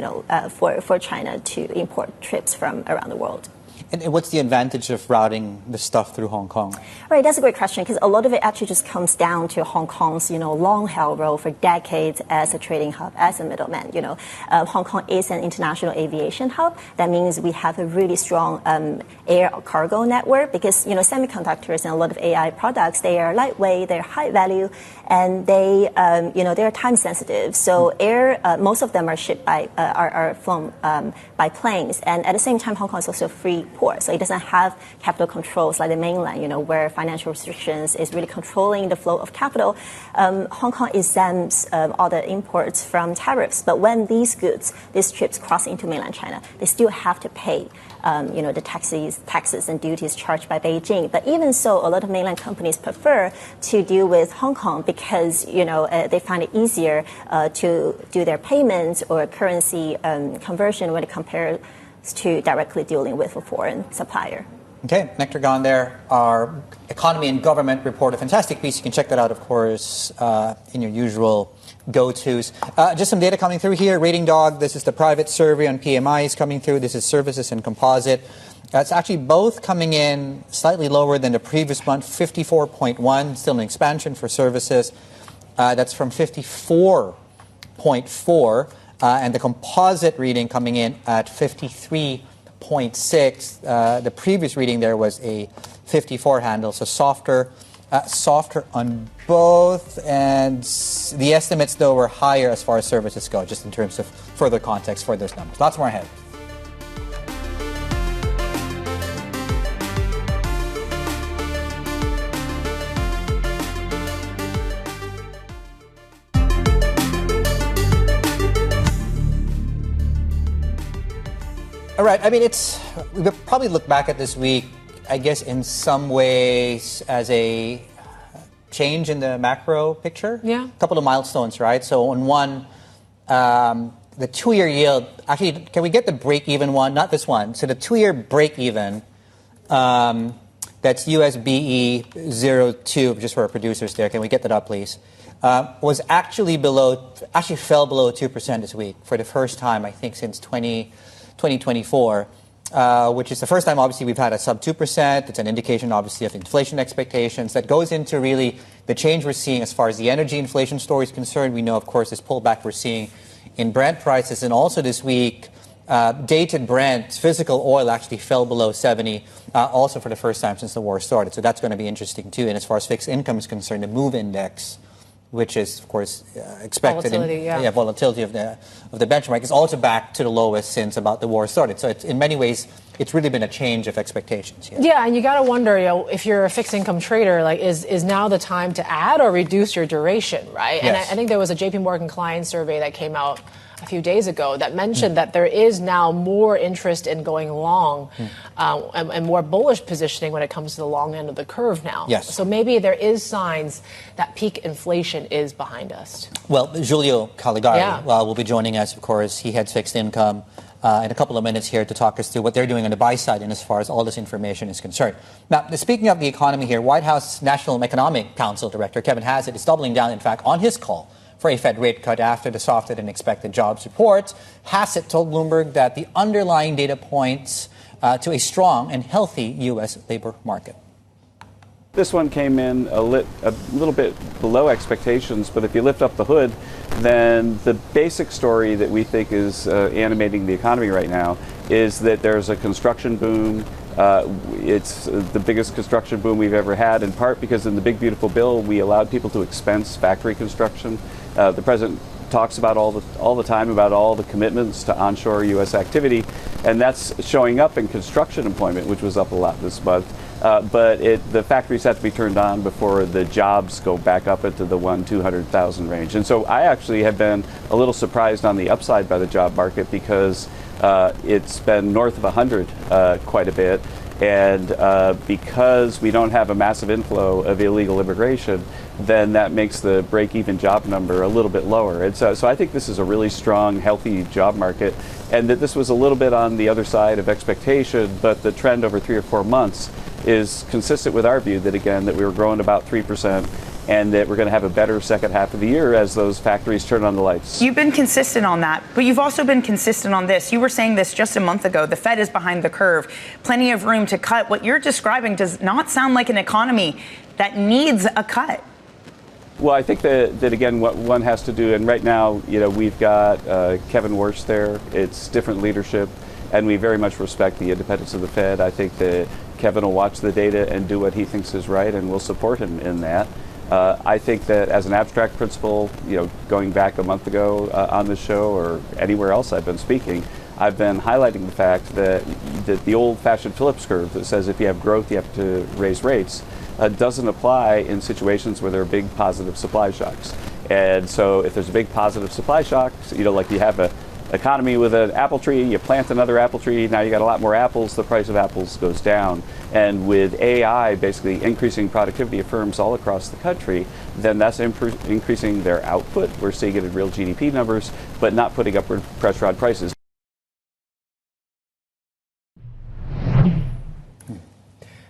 for China to import trips from around the world. And what's the advantage of routing the stuff through Hong Kong? Right, that's a great question, because a lot of it actually just comes down to Hong Kong's, long-held role for decades as a trading hub, as a middleman. Hong Kong is an international aviation hub. That means we have a really strong air cargo network, because semiconductors and a lot of AI products, they are lightweight, they're high value, and they they're time sensitive. So most of them are shipped by are flown by planes, and at the same time, Hong Kong is also a free port, so it doesn't have capital controls like the mainland, where financial restrictions is really controlling the flow of capital. Hong Kong exempts all the imports from tariffs, but when these trips cross into mainland China, they still have to pay the taxes and duties charged by Beijing. But even so, a lot of mainland companies prefer to deal with Hong Kong because they find it easier to do their payments or currency conversion when it compares to directly dealing with a foreign supplier. Okay, Nectar gone there. Our economy and government report, a fantastic piece. You can check that out, of course, in your usual go-tos. Just some data coming through here. Rating Dog, this is the private survey on PMIs coming through. This is services and composite. It's actually both coming in slightly lower than the previous month, 54.1, still an expansion for services. That's from 54.4. And the composite reading coming in at 53.6. The previous reading there was a 54 handle, so softer on both. And the estimates, though, were higher as far as services go, just in terms of further context for those numbers. Lots more ahead. All right. I mean, we could probably look back at this week, I guess, in some ways as a change in the macro picture. Yeah. A couple of milestones, right? So on one, the 2-year yield, actually, can we get the break-even one? Not this one. So the 2-year break-even, that's USBE 02, just for our producers there. Can we get that up, please? Was actually fell below 2% this week for the first time, I think, since 2024, which is the first time, obviously, we've had a sub 2%. It's an indication, obviously, of inflation expectations. That goes into really the change we're seeing as far as the energy inflation story is concerned. We know, of course, this pullback we're seeing in Brent prices. And also this week, dated Brent, physical oil actually fell below 70, also for the first time since the war started. So that's going to be interesting, too. And as far as fixed income is concerned, the MOVE index, which is, of course, expected. Volatility of the benchmark is also back to the lowest since about the war started. So in many ways, it's really been a change of expectations here. Yeah, and you got to wonder, if you're a fixed income trader, is now the time to add or reduce your duration, right? Yes. And I think there was a JPMorgan client survey that came out a few days ago that mentioned that there is now more interest in going long and more bullish positioning when it comes to the long end of the curve now. Yes. So maybe there is signs that peak inflation is behind us. Well, Julio Callegari will be joining us, of course. He heads fixed income in a couple of minutes here to talk us through what they're doing on the buy side and as far as all this information is concerned. Now, speaking of the economy here, White House National Economic Council Director Kevin Hassett is doubling down, in fact, on his call for a Fed rate cut after the softer than expected jobs report. Hassett told Bloomberg that the underlying data points to a strong and healthy U.S. labor market. This one came in a little bit below expectations, but if you lift up the hood, then the basic story that we think is animating the economy right now is that there's a construction boom. It's the biggest construction boom we've ever had, in part because in the Big Beautiful Bill, we allowed people to expense factory construction. The president talks about all the time about all the commitments to onshore U.S. activity, and that's showing up in construction employment, which was up a lot this month. But the factories have to be turned on before the jobs go back up into the 200,000 range. And so I actually have been a little surprised on the upside by the job market because it's been north of 100 quite a bit. And because we don't have a massive inflow of illegal immigration, then that makes the break-even job number a little bit lower. And so I think this is a really strong, healthy job market, and that this was a little bit on the other side of expectation, but the trend over 3 or 4 months is consistent with our view that, again, that we were growing about 3%, and that we're going to have a better second half of the year as those factories turn on the lights. You've been consistent on that, but you've also been consistent on this. You were saying this just a month ago. The Fed is behind the curve. Plenty of room to cut. What you're describing does not sound like an economy that needs a cut. Well, I think that again, what one has to do, and right now, we've got Kevin Warsh there. It's different leadership, and we very much respect the independence of the Fed. I think that Kevin will watch the data and do what he thinks is right, and we'll support him in that. I think that as an abstract principle, going back a month ago on this show or anywhere else I've been speaking, I've been highlighting the fact that the old-fashioned Phillips curve that says if you have growth, you have to raise rates, doesn't apply in situations where there are big positive supply shocks. And so if there's a big positive supply shock, like you have an economy with an apple tree, you plant another apple tree, now you got a lot more apples, the price of apples goes down. And with AI basically increasing productivity of firms all across the country, then that's increasing their output. We're seeing it in real GDP numbers, but not putting upward pressure on prices.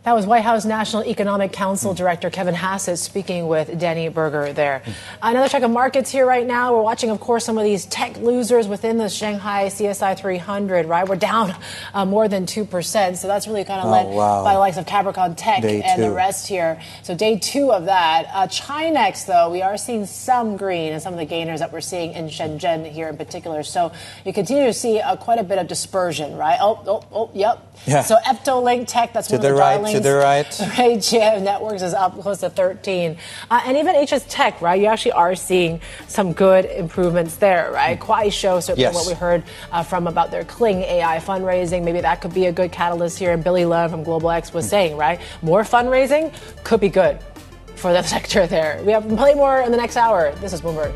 That was White House National Economic Council Director Kevin Hassett speaking with Danny Berger there. Another check of markets here right now. We're watching, of course, some of these tech losers within the Shanghai CSI 300, right? We're down more than 2%. So that's really kind of led by the likes of Capricorn Tech and the rest here. So day 2 of that. Chinex, though, we are seeing some green and some of the gainers that we're seeing in Shenzhen here in particular. So you continue to see quite a bit of dispersion, right? Yep. Yeah. So Eptolink Tech, that's one of the darlings. To the right. Right, GM Networks is up close to 13. And even HS Tech, right? You actually are seeing some good improvements there, right? Kuaishou, certainly what we heard from about their Kling AI fundraising. Maybe that could be a good catalyst here. And Billy Leung from Global X was saying, right? More fundraising could be good for the sector there. We have plenty more in the next hour. This is Bloomberg.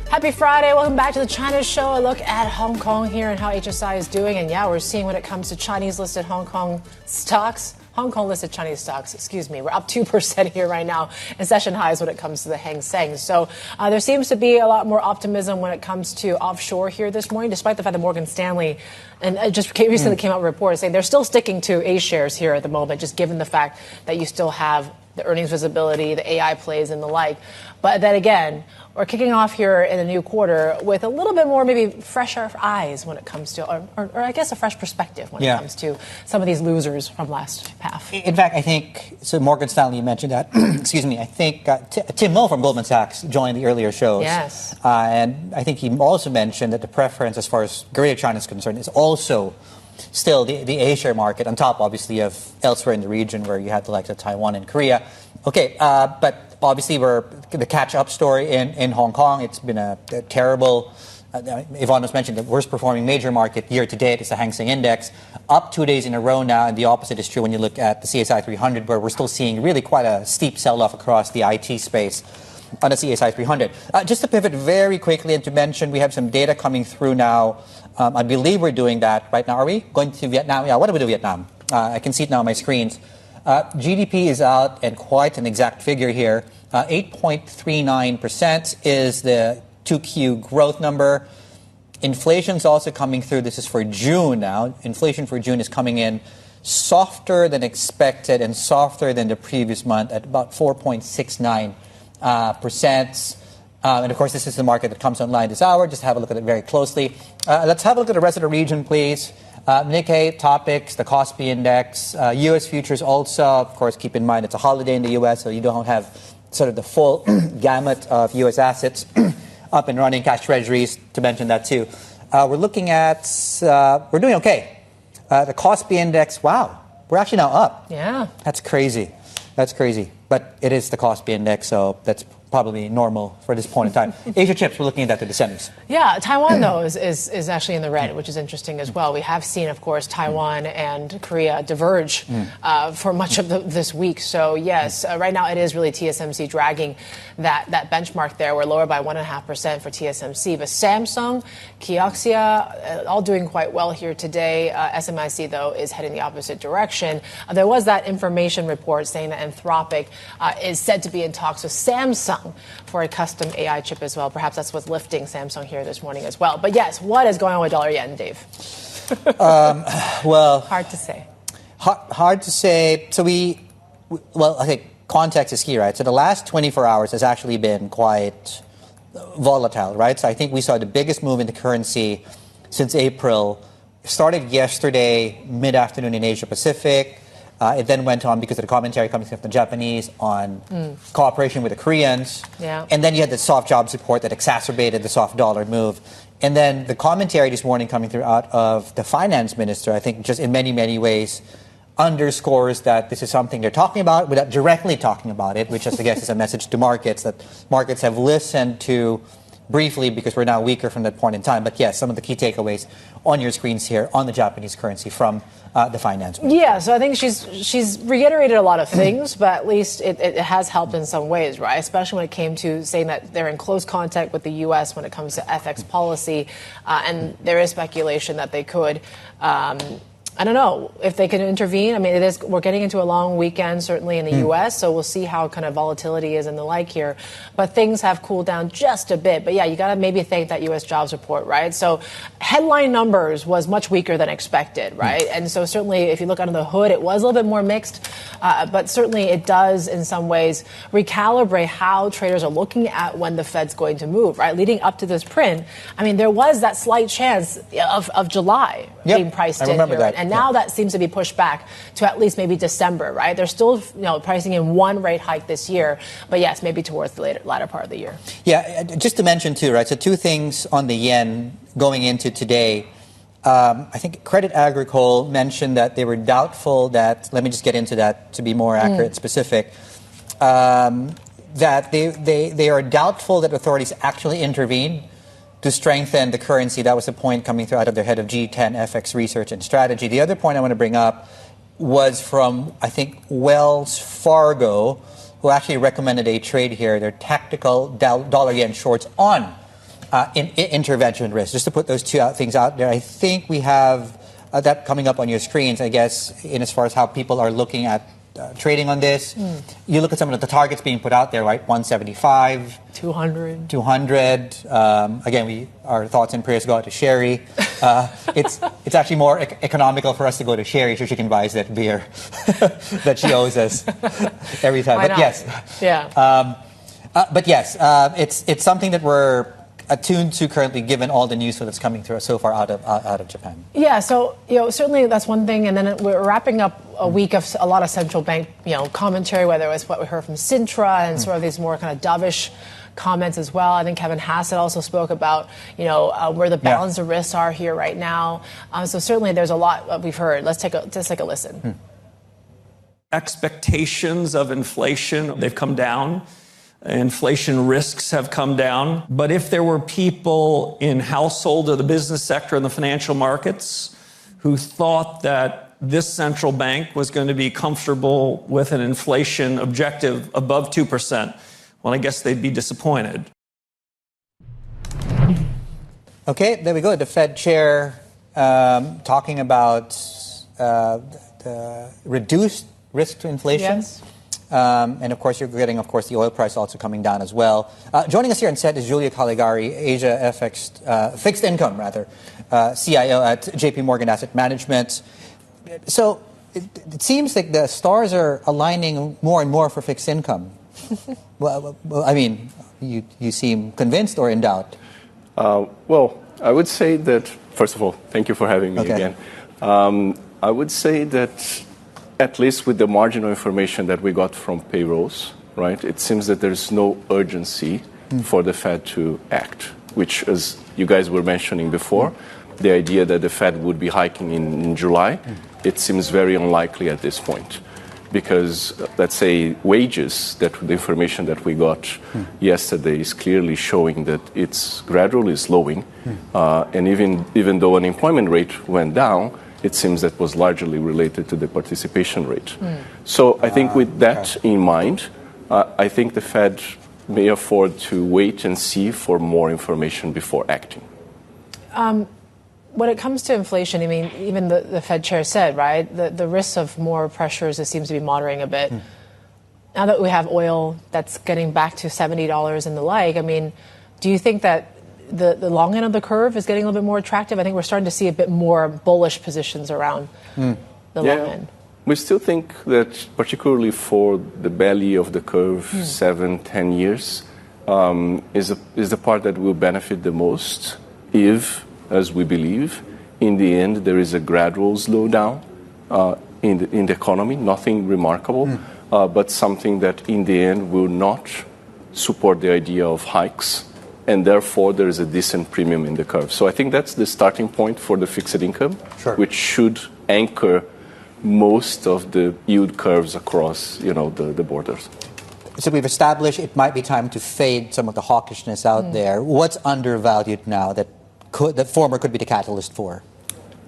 Happy Friday. Welcome back to the China Show. A look at Hong Kong here and how HSI is doing. And yeah, we're seeing when it comes to Chinese listed Hong Kong listed Chinese stocks, we're up 2% here right now in session highs when it comes to the Hang Seng. So there seems to be a lot more optimism when it comes to offshore here this morning, despite the fact that Morgan Stanley and just recently came out with a report saying they're still sticking to A shares here at the moment, just given the fact that you still have the earnings visibility, the AI plays and the like. But then again, we're kicking off here in the new quarter with a little bit more maybe fresher eyes when it comes to, or I guess a fresh perspective when it comes to some of these losers from last half. In fact, I think, so Morgan Stanley mentioned that, I think Tim Mo from Goldman Sachs joined the earlier shows. Yes. And I think he also mentioned that the preference as far as Greater China is concerned is also still the A-share market, on top, obviously, of elsewhere in the region where you have the likes of Taiwan and Korea. Okay, but obviously we're the catch-up story in Hong Kong. It's been a terrible, Yvonne has mentioned, the worst performing major market year to date is the Hang Seng Index, up 2 days in a row now, and the opposite is true when you look at the CSI 300, where we're still seeing really quite a steep sell-off across the IT space on the CSI 300. Just to pivot very quickly and to mention, we have some data coming through now. I believe we're doing that right now. Are we going to Vietnam? Yeah, what do we do Vietnam? I can see it now on my screens. GDP is out, and quite an exact figure here. 8.39% is the 2Q growth number. Inflation's also coming through. This is for June now. Inflation for June is coming in softer than expected and softer than the previous month at about 4.69%. And of course, this is the market that comes online this hour. Just have a look at it very closely. Let's have a look at the rest of the region, please. Nikkei, topics, the Kospi index, U.S. futures also. Of course, keep in mind it's a holiday in the U.S., so you don't have sort of the full gamut of U.S. assets up and running, cash treasuries, to mention that too. We're looking at, we're doing okay. The Kospi index, wow, we're actually now up. Yeah. That's crazy. That's crazy. But it is the Kospi index, so that's probably normal for this point in time. Asia chips, we're looking at that to the semis. Yeah, Taiwan, though, is actually in the red, which is interesting as well. We have seen, of course, Taiwan and Korea diverge for much of this week. So, yes, right now it is really TSMC dragging that benchmark there. We're lower by 1.5% for TSMC. But Samsung, Kioxia, all doing quite well here today. SMIC, though, is heading the opposite direction. There was that information report saying that Anthropic is said to be in talks with Samsung for a custom AI chip as well. Perhaps that's what's lifting Samsung here this morning as well. But yes, what is going on with dollar yen, Dave? Well, hard to say. Hard to say. So I think context is key, right? So the last 24 hours has actually been quite volatile, right? So I think we saw the biggest move in the currency since April. Started yesterday, mid-afternoon in Asia Pacific. It then went on because of the commentary coming from the Japanese on cooperation with the Koreans. Yeah. And then you had the soft job support that exacerbated the soft dollar move. And then the commentary this morning coming through out of the finance minister, I think just in many, many ways, underscores that this is something they're talking about without directly talking about it, which I guess is a message to markets that markets have listened to briefly because we're now weaker from that point in time. But yes, some of the key takeaways on your screens here on the Japanese currency from the finance minister. Yeah, so I think she's reiterated a lot of things, but at least it has helped in some ways, right? Especially when it came to saying that they're in close contact with the U.S. when it comes to FX policy, and there is speculation that they could. I don't know if they can intervene. I mean, we're getting into a long weekend, certainly in the U.S., so we'll see how kind of volatility is and the like here. But things have cooled down just a bit. But yeah, you got to maybe thank that U.S. jobs report, right? So headline numbers was much weaker than expected, right? And so certainly if you look under the hood, it was a little bit more mixed. But certainly it does in some ways recalibrate how traders are looking at when the Fed's going to move, right? Leading up to this print, I mean, there was that slight chance of July being priced in. I remember that. And now that seems to be pushed back to at least maybe December, right? They're still, pricing in one rate hike this year, but yes, maybe towards the latter part of the year. Yeah, just to mention too, right? So two things on the yen going into today. I think Credit Agricole mentioned that they were doubtful that, let me just get into that to be more accurate and specific, that they are doubtful that authorities actually intervened to strengthen the currency. That was the point coming through out of their head of G10 FX research and strategy. The other point I want to bring up was from, I think, Wells Fargo, who actually recommended a trade here. They're tactical dollar yen shorts on intervention risk. Just to put those two things out there, I think we have that coming up on your screens, I guess, in as far as how people are looking at trading on this. You look at some of the targets being put out there, right? 175, 200. Again, our thoughts and prayers go out to Sherry. It's actually more economical for us to go to Sherry so she can buy us that beer that she owes us every time. Why but not? yes, yeah. It's something that we're attuned to currently, given all the news that's coming through so far out of Japan. Yeah, so certainly that's one thing, and then we're wrapping up a week of a lot of central bank commentary, whether it was what we heard from Sintra and sort of these more kind of dovish comments as well. I think Kevin Hassett also spoke about where the balance of risks are here right now. So certainly there's a lot we've heard. Let's take a listen. Expectations of inflation, they've come down. Inflation risks have come down. But if there were people in household or the business sector and the financial markets who thought that this central bank was going to be comfortable with an inflation objective above 2%, well, I guess they'd be disappointed. Okay, there we go. The Fed chair talking about the reduced risk to inflation. Yes. And of course, you're getting, the oil price also coming down as well. Joining us here on set is Julio Callegari, Asia FX, fixed income, CIO at JPMorgan Asset Management. So it seems like the stars are aligning more and more for fixed income. Well, I mean, you seem convinced or in doubt? Well, I would say that, first of all, thank you for having me again. I would say that at least with the marginal information that we got from payrolls, right, it seems that there's no urgency for the Fed to act, which, as you guys were mentioning before, the idea that the Fed would be hiking in July, it seems very unlikely at this point. because, let's say, wages, the information that we got yesterday is clearly showing that it's gradually slowing. And even though unemployment rate went down, it seems that was largely related to the participation rate. So I think with that in mind, I think the Fed may afford to wait and see for more information before acting. When it comes to inflation, I mean, even the Fed chair said, right, the risks of more pressures, it seems to be moderating a bit. Now that we have oil that's getting back to $70 and the like, I mean, do you think that the long end of the curve is getting a little bit more attractive? I think we're starting to see a bit more bullish positions around the long end. We still think that, particularly for the belly of the curve, 7-10 years, is the part that will benefit the most if, as we believe, in the end there is a gradual slowdown in the economy, nothing remarkable, but something that in the end will not support the idea of hikes, and therefore there is a decent premium in the curve. So I think that's the starting point for the fixed income, which should anchor most of the yield curves across, the borders. So we've established it might be time to fade some of the hawkishness out there. What's undervalued now that former could be the catalyst for?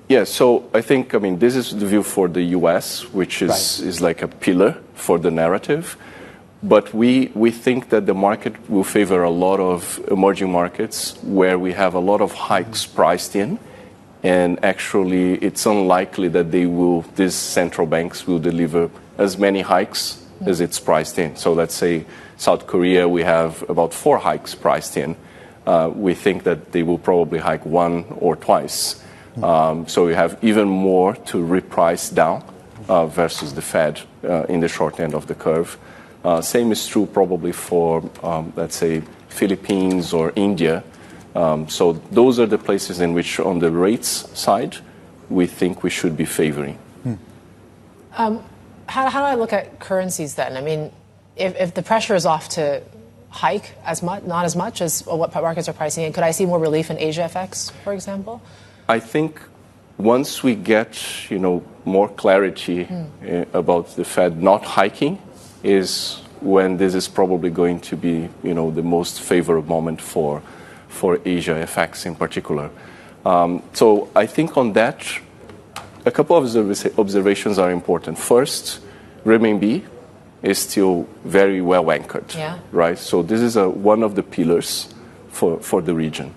Yeah, so I think, this is the view for the U.S., which is like a pillar for the narrative. But we think that the market will favor a lot of emerging markets where we have a lot of hikes priced in. And actually, it's unlikely that these central banks will deliver as many hikes as it's priced in. So let's say South Korea, we have about 4 hikes priced in. We think that they will probably hike 1 or twice. So we have even more to reprice down versus the Fed in the short end of the curve. Same is true probably for, let's say, Philippines or India. So those are the places in which, on the rates side, we think we should be favoring. How do I look at currencies then? I mean, if the pressure is off to hike not as much as what markets are pricing in, could I see more relief in Asia FX, for example? I think once we get, more clarity about the Fed not hiking is when this is probably going to be, the most favorable moment for Asia FX in particular. So I think on that, a couple of observations are important. First, renminbi is still very well anchored, right? So this is one of the pillars for the region.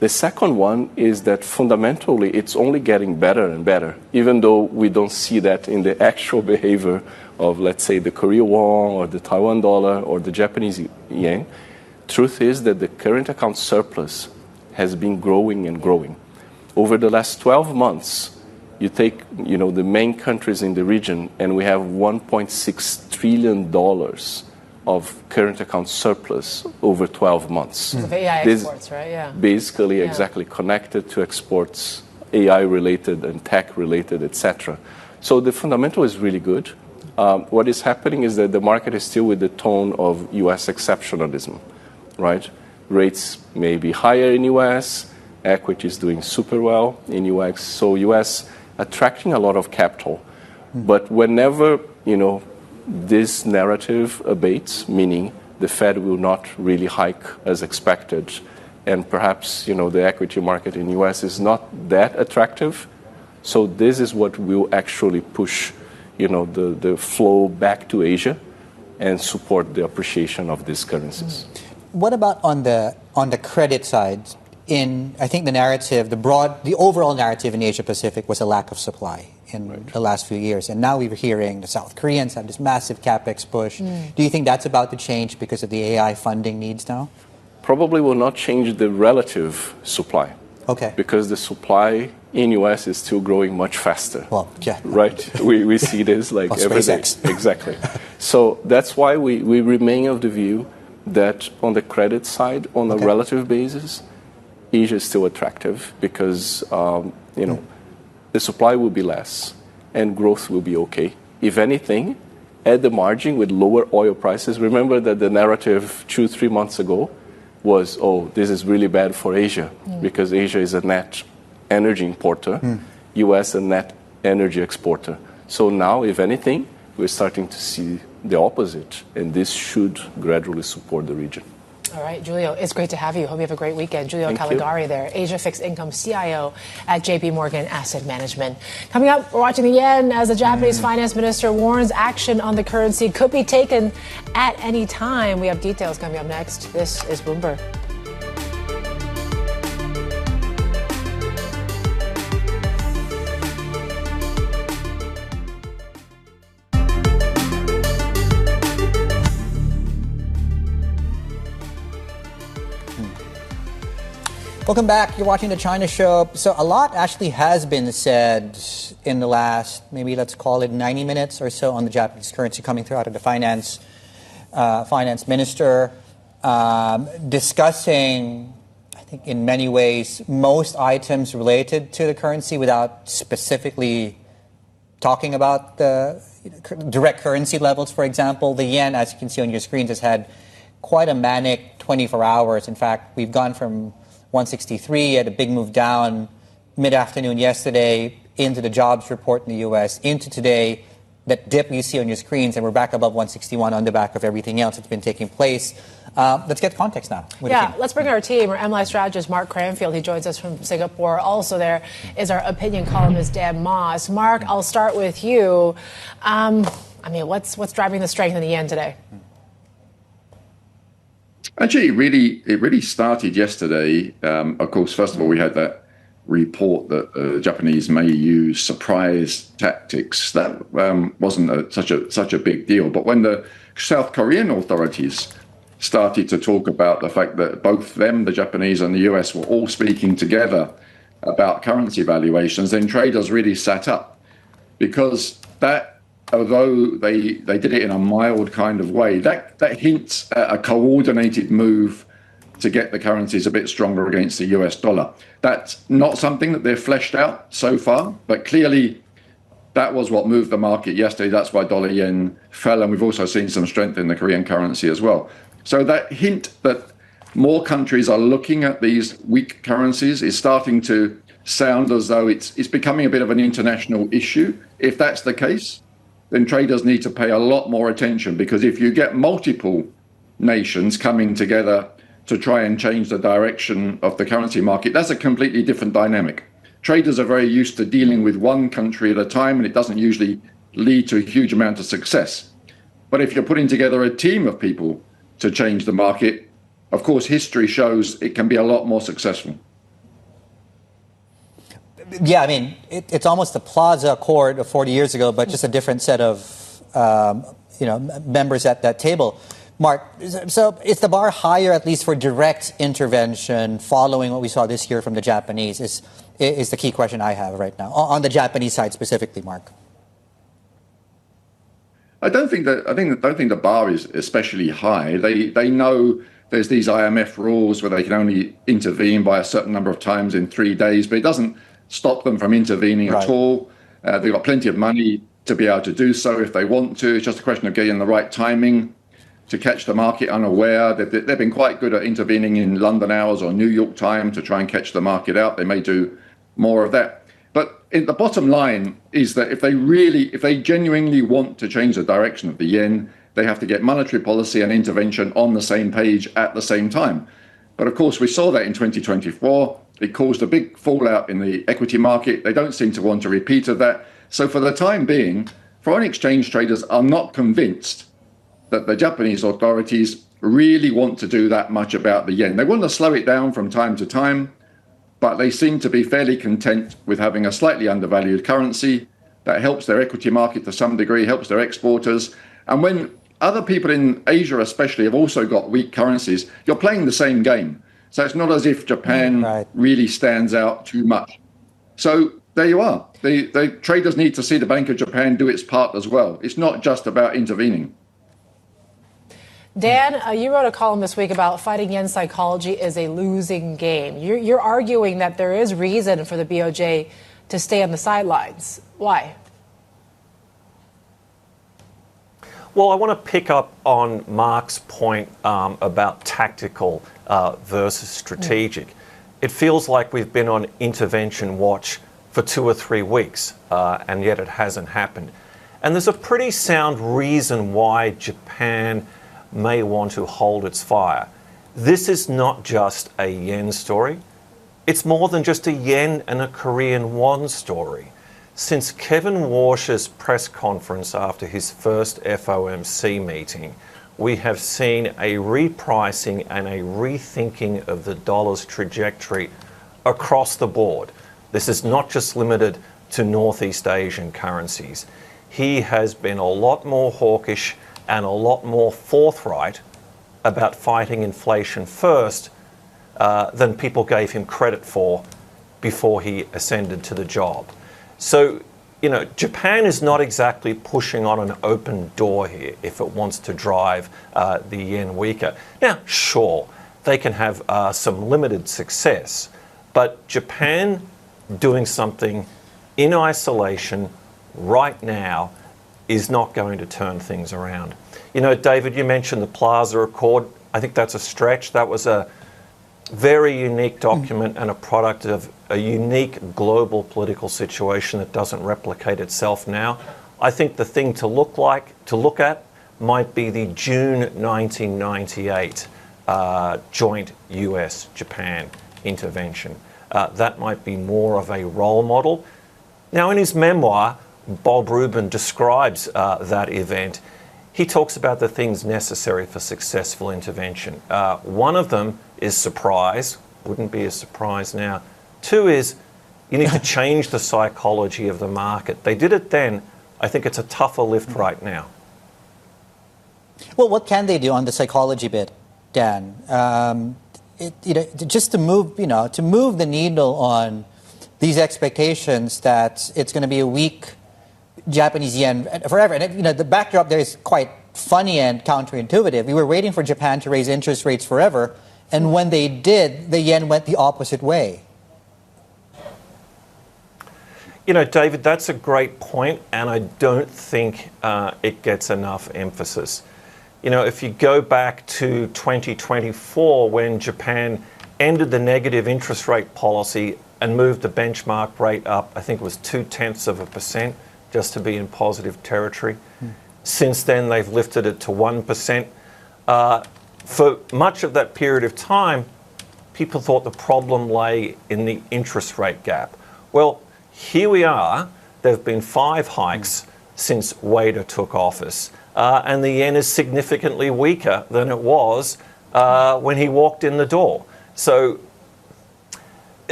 The second one is that fundamentally it's only getting better and better, even though we don't see that in the actual behavior of, let's say, the Korea won or the Taiwan dollar or the Japanese yen. Truth is that the current account surplus has been growing and growing. Over the last 12 months, you take, the main countries in the region, and we have $1.6 trillion of current account surplus over 12 months. Of AI exports, right? Yeah. Basically, exactly connected to exports, AI-related and tech-related, etc. So the fundamental is really good. What is happening is that the market is still with the tone of U.S. exceptionalism, right? Rates may be higher in U.S., equity is doing super well in U.S., so U.S. attracting a lot of capital. But whenever, this narrative abates, meaning the Fed will not really hike as expected, and perhaps, the equity market in U.S. is not that attractive, so this is what will actually push, the flow back to Asia and support the appreciation of these currencies. What about on the credit side? I think the narrative, the overall narrative in Asia Pacific was a lack of supply in the last few years, and now we're hearing the South Koreans have this massive capex push. Do you think that's about to change because of the AI funding needs now? Probably will not change the relative supply. Okay. Because the supply in U.S. is still growing much faster. Well, yeah. Right? We see this like every day. Exactly. So that's why we remain of the view that on the credit side, on a relative basis, Asia is still attractive because, the supply will be less and growth will be okay. If anything, at the margin with lower oil prices, remember that the narrative 2-3 months ago was, this is really bad for Asia because Asia is a net energy importer, U.S. a net energy exporter. So now, if anything, we're starting to see the opposite, and this should gradually support the region. All right, Julio, it's great to have you. Hope you have a great weekend. Julio Callegari there, Asia Fixed Income CIO at JPMorgan Asset Management. Coming up, we're watching the yen as the Japanese finance minister warns action on the currency could be taken at any time. We have details coming up next. This is Bloomberg. Welcome back. You're watching the China Show. So a lot actually has been said in the last, maybe let's call it 90 minutes or so on the Japanese currency coming through out of the finance minister, discussing, I think in many ways, most items related to the currency without specifically talking about the direct currency levels. For example, the yen, as you can see on your screens, has had quite a manic 24 hours. In fact, we've gone from 163, had a big move down mid-afternoon yesterday into the jobs report in the U.S., into today, that dip you see on your screens, and we're back above 161 on the back of everything else that's been taking place. Let's get context now. Let's bring our team, our MLI strategist, Mark Cranfield. He joins us from Singapore. Also there is our opinion columnist, Dan Moss. Mark, I'll start with you. What's driving the strength in the yen today? Actually, it really started yesterday. Of course, first of all, we had that report that the Japanese may use surprise tactics. That wasn't such a big deal. But when the South Korean authorities started to talk about the fact that both them, the Japanese and the US, were all speaking together about currency valuations, then traders really sat up, because that, although they did it in a mild kind of way, that hints at a coordinated move to get the currencies a bit stronger against the US dollar. That's not something that they've fleshed out so far, but clearly that was what moved the market yesterday. That's why dollar yen fell, and we've also seen some strength in the Korean currency as well. So that hint that more countries are looking at these weak currencies is starting to sound as though it's becoming a bit of an international issue. If that's the case, then traders need to pay a lot more attention, because if you get multiple nations coming together to try and change the direction of the currency market, that's a completely different dynamic. Traders are very used to dealing with one country at a time, and it doesn't usually lead to a huge amount of success. But if you're putting together a team of people to change the market, of course, history shows it can be a lot more successful. Yeah, it's almost the Plaza Accord of 40 years ago, but just a different set of members at that table. Mark, so is the bar higher, at least for direct intervention, following what we saw this year from the Japanese? Is the key question I have right now on the Japanese side specifically, Mark. I don't think the bar is especially high. They know there's these IMF rules where they can only intervene by a certain number of times in 3 days, but it doesn't stop them from intervening at all. They've got plenty of money to be able to do so if they want to. It's just a question of getting the right timing to catch the market unaware. They've been quite good at intervening in London hours or New York time to try and catch the market out. They may do more of that. But the bottom line is that if they genuinely want to change the direction of the yen, they have to get monetary policy and intervention on the same page at the same time. But of course, we saw that in 2024. It caused a big fallout in the equity market. They don't seem to want a repeat of that. So for the time being, foreign exchange traders are not convinced that the Japanese authorities really want to do that much about the yen. They want to slow it down from time to time, but they seem to be fairly content with having a slightly undervalued currency that helps their equity market to some degree, helps their exporters. And when other people in Asia especially have also got weak currencies, you're playing the same game. So it's not as if Japan really stands out too much. So there you are. The traders need to see the Bank of Japan do its part as well. It's not just about intervening. Dan, you wrote a column this week about fighting yen psychology is a losing game. You're arguing that there is reason for the BOJ to stay on the sidelines. Why? Well, I want to pick up on Mark's point about tactical versus strategic. It feels like we've been on intervention watch for 2 or 3 weeks, and yet it hasn't happened. And there's a pretty sound reason why Japan may want to hold its fire. This is not just a yen story. It's more than just a yen and a Korean won story. Since Kevin Warsh's press conference after his first FOMC meeting, we have seen a repricing and a rethinking of the dollar's trajectory across the board. This is not just limited to Northeast Asian currencies. He has been a lot more hawkish and a lot more forthright about fighting inflation first than people gave him credit for before he ascended to the job. So, you know, Japan is not exactly pushing on an open door here if it wants to drive the yen weaker. Now, sure, they can have some limited success, but Japan doing something in isolation right now is not going to turn things around. You know, David, you mentioned the Plaza Accord. I think that's a stretch. That was a very unique document and a product of a unique global political situation that doesn't replicate itself now. I think the thing to look at might be the June 1998 joint US-Japan intervention. That might be more of a role model. Now, in his memoir, Bob Rubin describes that event. He talks about the things necessary for successful intervention. One of them is surprise. Wouldn't be a surprise now. Two is you need to change the psychology of the market. They did it then. I think it's a tougher lift right now. Well, what can they do on the psychology bit, Dan? Just to move, to move the needle on these expectations that it's going to be a weak Japanese yen forever. And the backdrop there is quite funny and counterintuitive. We were waiting for Japan to raise interest rates forever, and when they did, the yen went the opposite way. You know, David, that's a great point, and I don't think it gets enough emphasis. You know, if you go back to 2024, when Japan ended the negative interest rate policy and moved the benchmark rate up, I think it was 0.2%, just to be in positive territory. Since then, they've lifted it to 1%. For much of that period of time, people thought the problem lay in the interest rate gap. Well, here we are. There have been 5 hikes since Wader took office, and the yen is significantly weaker than it was when he walked in the door. So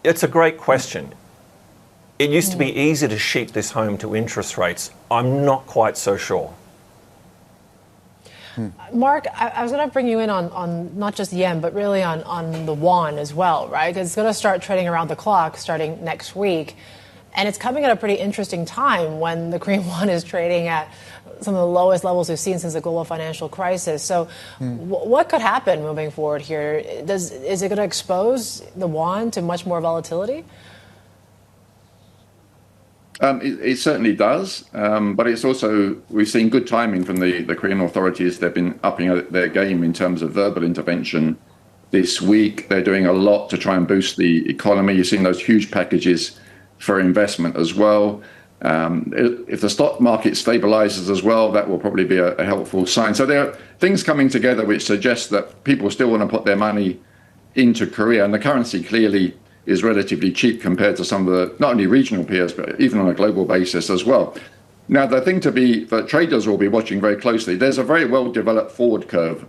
it's a great question. It used to be easy to sheet this home to interest rates. I'm not quite so sure. Mark, I was going to bring you in on not just yen, but really on the won as well, right? Because it's going to start trading around the clock starting next week. And it's coming at a pretty interesting time when the Korean won is trading at some of the lowest levels we've seen since the global financial crisis. So what could happen moving forward here? Is it going to expose the won to much more volatility? It certainly does, but it's also, we've seen good timing from the Korean authorities. They've been upping their game in terms of verbal intervention this week. They're doing a lot to try and boost the economy. You've seen those huge packages for investment as well. If the stock market stabilizes as well, that will probably be a helpful sign. So there are things coming together which suggest that people still want to put their money into Korea, and the currency clearly is relatively cheap compared to some of the, not only regional peers, but even on a global basis as well. Now, the thing that traders will be watching very closely, there's a very well-developed forward curve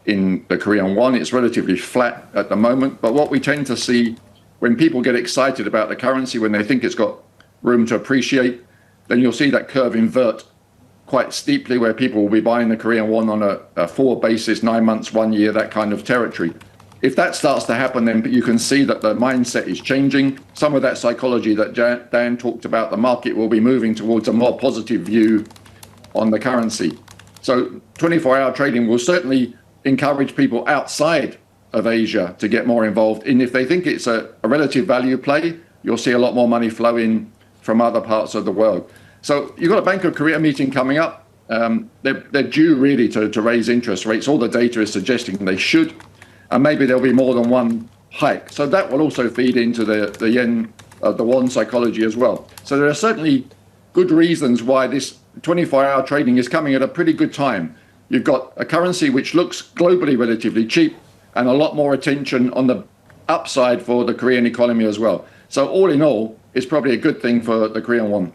in the Korean won. It's relatively flat at the moment, but what we tend to see when people get excited about the currency, when they think it's got room to appreciate, then you'll see that curve invert quite steeply, where people will be buying the Korean won on a forward basis, 9 months, 1 year, that kind of territory. If that starts to happen, then you can see that the mindset is changing. Some of that psychology that Dan talked about, the market will be moving towards a more positive view on the currency. So 24-hour trading will certainly encourage people outside of Asia to get more involved. And if they think it's a relative value play, you'll see a lot more money flow in from other parts of the world. So you've got a Bank of Korea meeting coming up. They're due really to raise interest rates. All the data is suggesting they should. And maybe there'll be more than one hike. So that will also feed into the yen, the won psychology as well. So there are certainly good reasons why this 24-hour trading is coming at a pretty good time. You've got a currency which looks globally relatively cheap and a lot more attention on the upside for the Korean economy as well. So all in all, it's probably a good thing for the Korean won.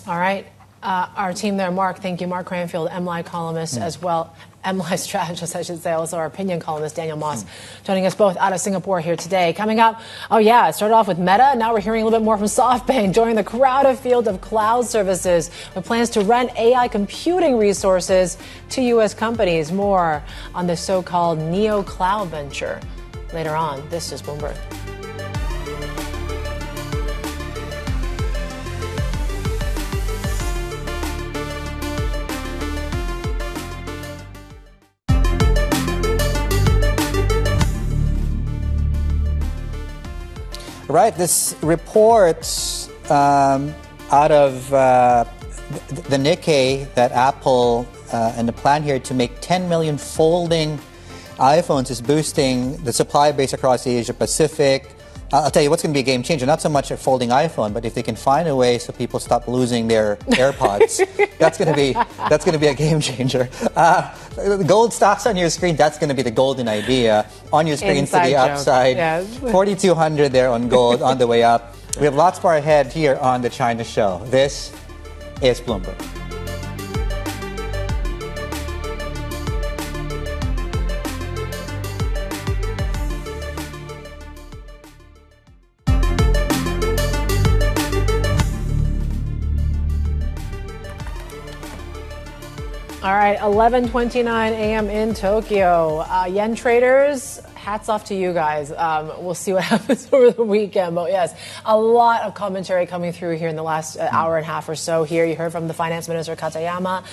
All right. Our team there, Mark, thank you. Mark Cranfield, MLI columnist as well. MLI strategist, I should say, also our opinion columnist, Daniel Moss, joining us both out of Singapore here today. Coming up, it started off with Meta. Now we're hearing a little bit more from SoftBank, joining the crowded field of cloud services with plans to rent AI computing resources to U.S. companies. More on the so-called neo-cloud venture later on. This is Bloomberg. Right, this report out of the Nikkei that Apple and the plan here to make 10 million folding iPhones is boosting the supply base across the Asia Pacific. I'll tell you what's going to be a game changer. Not so much a folding iPhone, but if they can find a way so people stop losing their AirPods, that's going to be a game changer. The gold stocks on your screen. That's going to be the golden idea on your screen to the upside. Yes. 4,200 there on gold on the way up. We have lots more ahead here on the China Show. This is Bloomberg. All right, 11:29 a.m. in Tokyo. Yen traders, hats off to you guys. We'll see what happens over the weekend. But yes, a lot of commentary coming through here in the last hour and a half or so here. You heard from the finance minister, Katayama,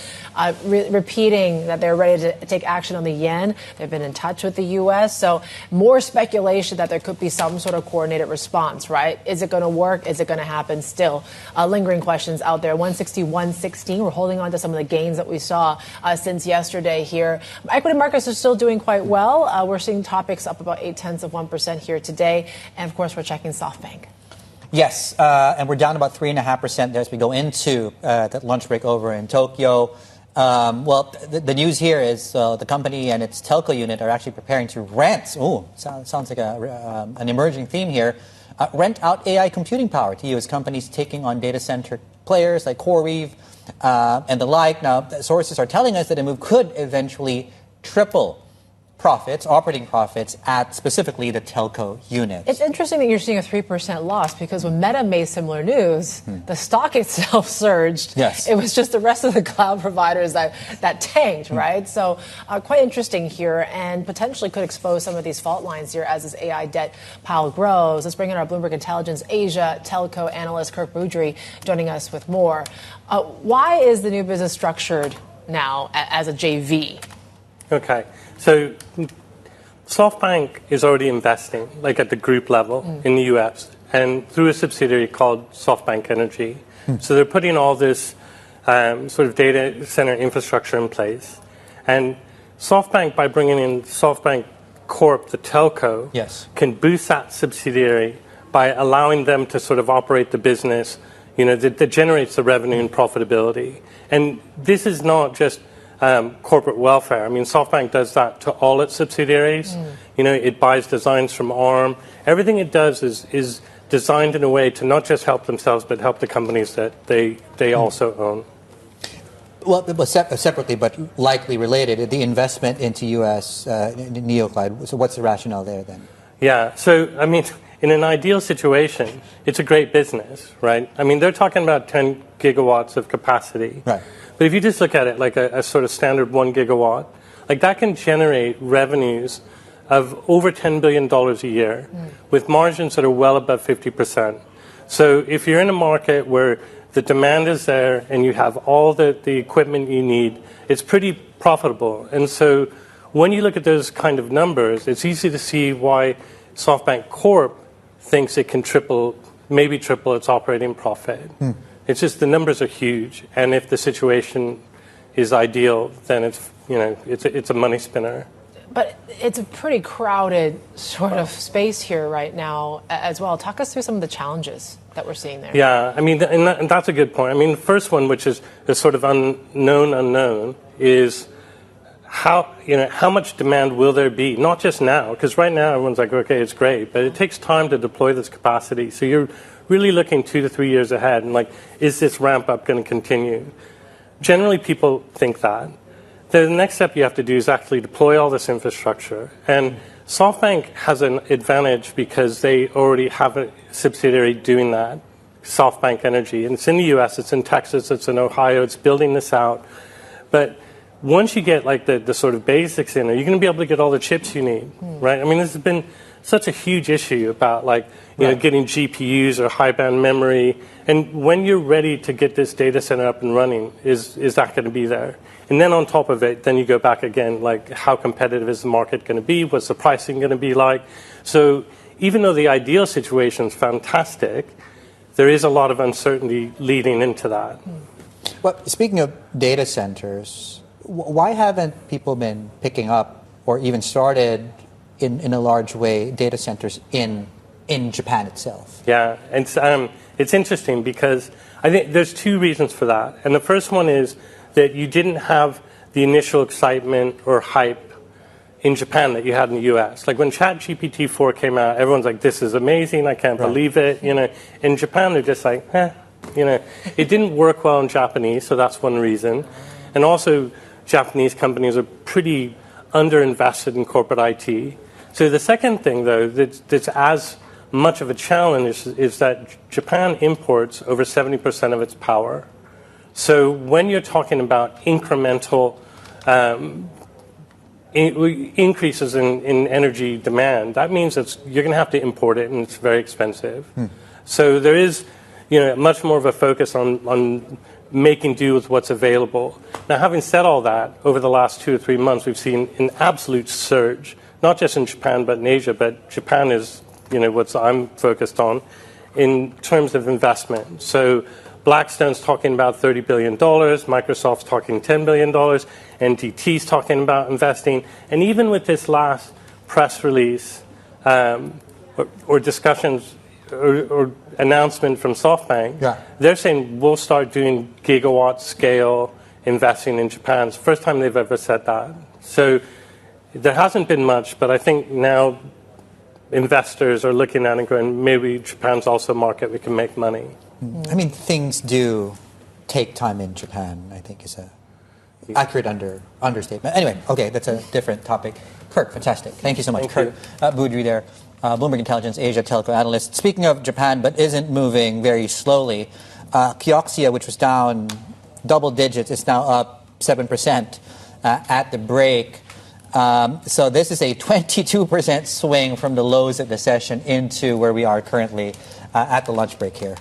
repeating that they're ready to take action on the yen. They've been in touch with the U.S. So more speculation that there could be some sort of coordinated response, right? Is it going to work? Is it going to happen? Still lingering questions out there. 160-116. We're holding on to some of the gains that we saw since yesterday here. Equity markets are still doing quite well. We're seeing topics up about 0.8% here today. And of course, we're checking SoftBank. Yes, and we're down about 3.5% as we go into that lunch break over in Tokyo. The news here is the company and its telco unit are actually preparing to rent. Ooh, sounds like an emerging theme here. Rent out AI computing power to U.S. companies taking on data center players like CoreWeave and the like. Now, sources are telling us that a move could eventually triple operating profits at specifically the telco unit. It's interesting that you're seeing a 3% loss because when Meta made similar news, the stock itself surged. Yes. It was just the rest of the cloud providers that tanked, right? So quite interesting here and potentially could expose some of these fault lines here as this AI debt pile grows. Let's bring in our Bloomberg Intelligence Asia telco analyst, Kirk Boudry, joining us with more. Why is the new business structured now as a JV? Okay. So SoftBank is already investing, like at the group level in the U.S. and through a subsidiary called SoftBank Energy. So they're putting all this sort of data center infrastructure in place. And SoftBank, by bringing in SoftBank Corp, the telco, can boost that subsidiary by allowing them to sort of operate the business, that generates the revenue and profitability. And this is not just corporate welfare. I mean, SoftBank does that to all its subsidiaries. It buys designs from ARM. Everything it does is designed in a way to not just help themselves, but help the companies that they also own. Well, separately, but likely related, the investment into U.S. NeoCloud. So what's the rationale there then? Yeah, so, I mean, in an ideal situation, it's a great business, right? I mean, they're talking about 10 gigawatts of capacity. Right. But if you just look at it like a sort of standard 1 gigawatt, like that can generate revenues of over $10 billion a year with margins that are well above 50%. So if you're in a market where the demand is there and you have all the equipment you need, it's pretty profitable. And so when you look at those kind of numbers, it's easy to see why SoftBank Corp thinks it can maybe triple its operating profit. It's just the numbers are huge, and if the situation is ideal, then it's a money spinner. But it's a pretty crowded sort of space here right now as well. Talk us through some of the challenges that we're seeing there? Yeah, I mean, and that's a good point. I mean, the first one, which is the sort of unknown, is how much demand will there be? Not just now, because right now everyone's like, okay, it's great, but it takes time to deploy this capacity. So you're really looking 2 to 3 years ahead, and like, is this ramp up going to continue? Generally, people think that. The next step you have to do is actually deploy all this infrastructure. And SoftBank has an advantage because they already have a subsidiary doing that, SoftBank Energy. And it's in the US, it's in Texas, it's in Ohio, it's building this out. But once you get like the sort of basics in there, you're going to be able to get all the chips you need, right? I mean, this has been such a huge issue about like, you know, getting GPUs or high band memory. And when you're ready to get this data center up and running, is that going to be there? And then on top of it, then you go back again, like how competitive is the market going to be? What's the pricing going to be like? So even though the ideal situation is fantastic, there is a lot of uncertainty leading into that. Well, speaking of data centers, why haven't people been picking up or even started in a large way data centers in Japan itself? Yeah, and it's interesting because I think there's 2 reasons for that. And the first one is that you didn't have the initial excitement or hype in Japan that you had in the US. Like when ChatGPT 4 came out, everyone's like, this is amazing, I can't believe it. You know, in Japan, they're just like, you know, it didn't work well in Japanese, so that's one reason. And also, Japanese companies are pretty underinvested in corporate IT. So the second thing, though, that's as much of a challenge is that Japan imports over 70% of its power. So when you're talking about incremental increases in energy demand, that means that you're going to have to import it, and it's very expensive. So there is, you know, much more of a focus on making do with what's available. Now, having said all that, over the last 2 or 3 months, we've seen an absolute surge, not just in Japan but in Asia. But Japan is, you know, what I'm focused on in terms of investment. So Blackstone's talking about $30 billion, Microsoft's talking $10 billion, NTT's talking about investing. And even with this last press release or discussions or announcement from SoftBank, they're saying we'll start doing gigawatt scale investing in Japan. It's the first time they've ever said that. So there hasn't been much, but I think now investors are looking at it and going, maybe Japan's also a market we can make money. I mean, things do take time in Japan, I think is a accurate understatement. Anyway, okay, that's a different topic. Kurt, fantastic. Thank you so much. Kurt Boudry there, Bloomberg Intelligence Asia telco analyst. Speaking of Japan, but isn't moving very slowly, Kioxia, which was down double digits, is now up 7% at the break. So this is a 22% swing from the lows of the session into where we are currently at the lunch break here.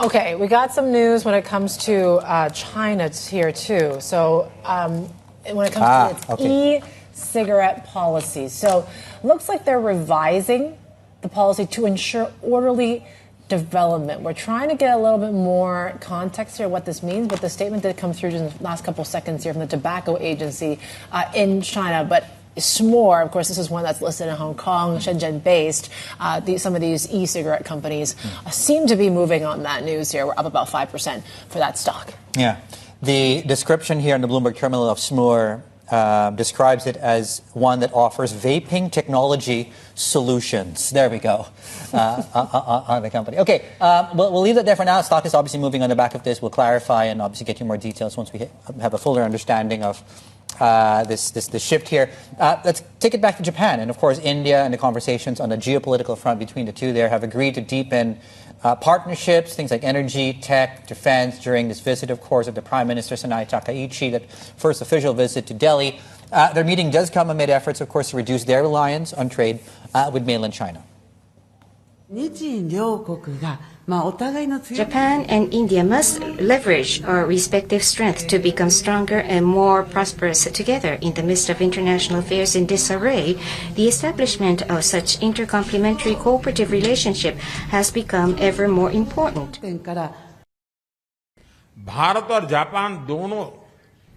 Okay, we got some news when it comes to China here too. So when it comes to its e-cigarette policy, so looks like they're revising the policy to ensure orderly development. We're trying to get a little bit more context here what this means, but the statement did come through in the last couple seconds here from the tobacco agency in China. But Smore, of course, this is one that's listed in Hong Kong, Shenzhen-based. Some of these e-cigarette companies seem to be moving on that news here. We're up about 5% for that stock. Yeah. The description here in the Bloomberg terminal of Smore describes it as one that offers vaping technology solutions. There we go on the company. Okay, we'll leave that there for now. Stock is obviously moving on the back of this. We'll clarify and obviously get you more details once we have a fuller understanding of this shift here. Let's take it back to Japan. And of course, India and the conversations on the geopolitical front between the two there have agreed to deepen partnerships, things like energy, tech, defense, during this visit, of course, of the Prime Minister Sanai Takaichi, that first official visit to Delhi. Their meeting does come amid efforts, of course, to reduce their reliance on trade with mainland China. Japan and India must leverage our respective strengths to become stronger and more prosperous together. In the midst of international affairs in disarray, the establishment of such intercomplementary cooperative relationship has become ever more important. Bharat और Japan दोनों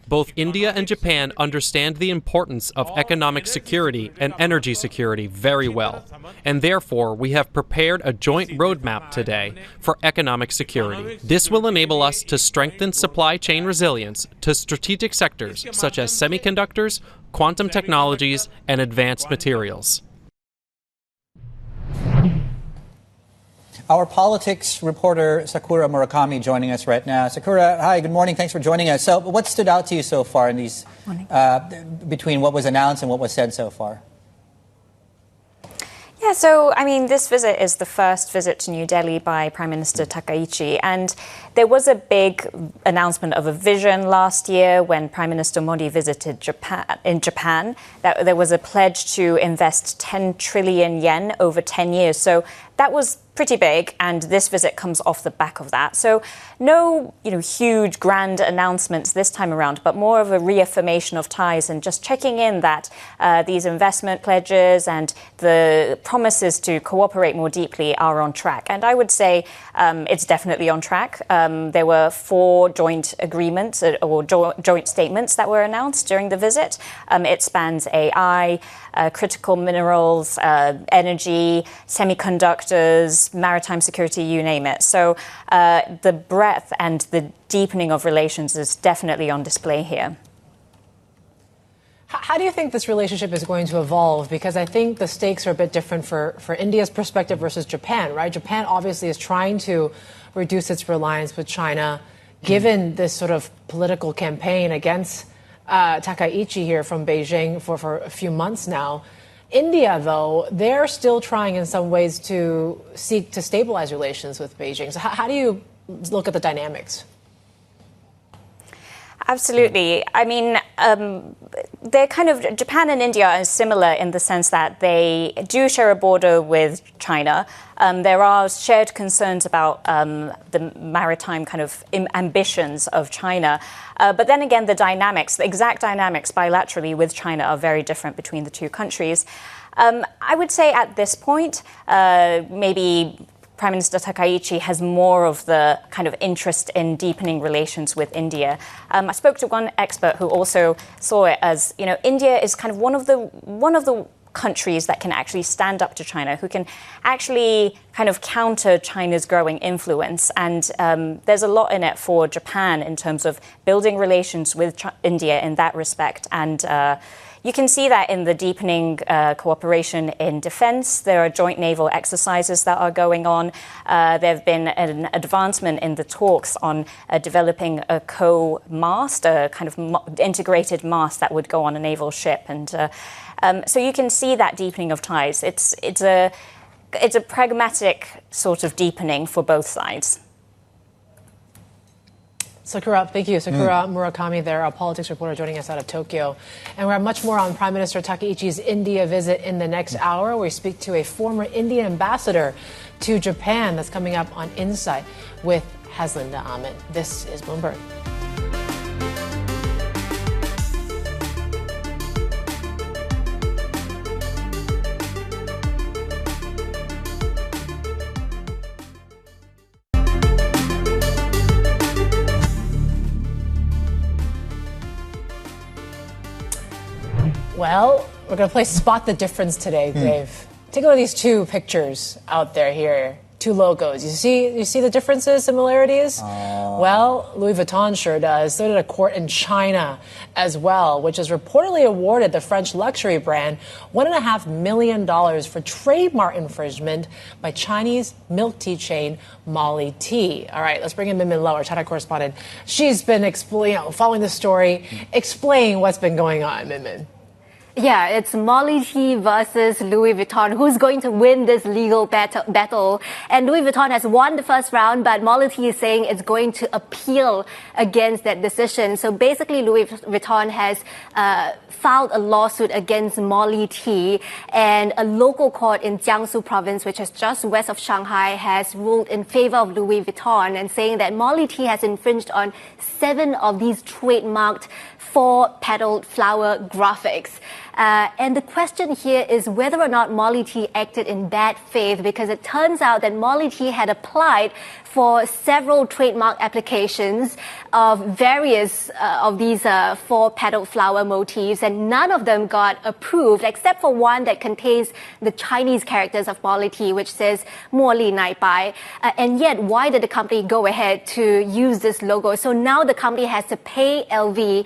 both India and Japan understand the importance of economic security and energy security very well, and therefore we have prepared a joint roadmap today for economic security. This will enable us to strengthen supply chain resilience to strategic sectors such as semiconductors, quantum technologies, and advanced materials. Our politics reporter, Sakura Murakami, joining us right now. Sakura, hi, good morning. Thanks for joining us. So what stood out to you so far in these, between what was announced and what was said so far? Yeah, so, I mean, this visit is the first visit to New Delhi by Prime Minister Takaichi, and there was a big announcement of a vision last year when Prime Minister Modi visited Japan, that there was a pledge to invest 10 trillion yen over 10 years. So that was pretty big, and this visit comes off the back of that. So no, huge grand announcements this time around, but more of a reaffirmation of ties and just checking in that these investment pledges and the promises to cooperate more deeply are on track. And I would say it's definitely on track. There were 4 joint agreements or joint statements that were announced during the visit. It spans AI, critical minerals, energy, semiconductors, maritime security, you name it. So the breadth and the deepening of relations is definitely on display here. How do you think this relationship is going to evolve? Because I think the stakes are a bit different for India's perspective versus Japan, right? Japan obviously is trying to reduce its reliance with China, given this sort of political campaign against Takaichi here from Beijing for a few months now. India, though, they're still trying in some ways to seek to stabilize relations with Beijing. So how do you look at the dynamics? Absolutely. I mean, they're Japan and India are similar in the sense that they do share a border with China. There are shared concerns about the maritime ambitions of China. But then again, the exact dynamics bilaterally with China are very different between the two countries. I would say at this point, maybe Prime Minister Takaichi has more of the interest in deepening relations with India. I spoke to one expert who also saw it as, India is one of the countries that can actually stand up to China, who can actually counter China's growing influence. And there's a lot in it for Japan in terms of building relations with India in that respect. And you can see that in the deepening cooperation in defense. There are joint naval exercises that are going on. There have been an advancement in the talks on developing a co-mast, a integrated mast that would go on a naval ship. And so you can see that deepening of ties. It's a pragmatic sort of deepening for both sides. Sakura, thank you. Sakura Murakami there, a politics reporter joining us out of Tokyo. And we'll have much more on Prime Minister Takaichi's India visit in the next hour. We speak to a former Indian ambassador to Japan. That's coming up on Insight with Haslinda Ahmed. This is Bloomberg. Well, we're going to play Spot the Difference today, Dave. Take a look at these 2 pictures out there here. 2 logos. You see the differences, similarities? Well, Louis Vuitton sure does. So did a court in China as well, which has reportedly awarded the French luxury brand $1.5 million for trademark infringement by Chinese milk tea chain Molly Tea. All right, let's bring in Min Min Lo, our China correspondent. She's been following the story. Explain what's been going on, Min Min. Yeah, it's Molly Tea versus Louis Vuitton. Who's going to win this legal battle? And Louis Vuitton has won the first round, but Molly Tea is saying it's going to appeal against that decision. So basically, Louis Vuitton has filed a lawsuit against Molly Tea, and a local court in Jiangsu province, which is just west of Shanghai, has ruled in favor of Louis Vuitton and saying that Molly Tea has infringed on 7 of these trademarked 4-petaled flower graphics. And the question here is whether or not Molly T acted in bad faith, because it turns out that Molly T had applied for several trademark applications of various of these 4-petaled flower motifs, and none of them got approved except for one that contains the Chinese characters of Molly T, which says Mo Li Nai Bai. And yet, why did the company go ahead to use this logo? So now the company has to pay LV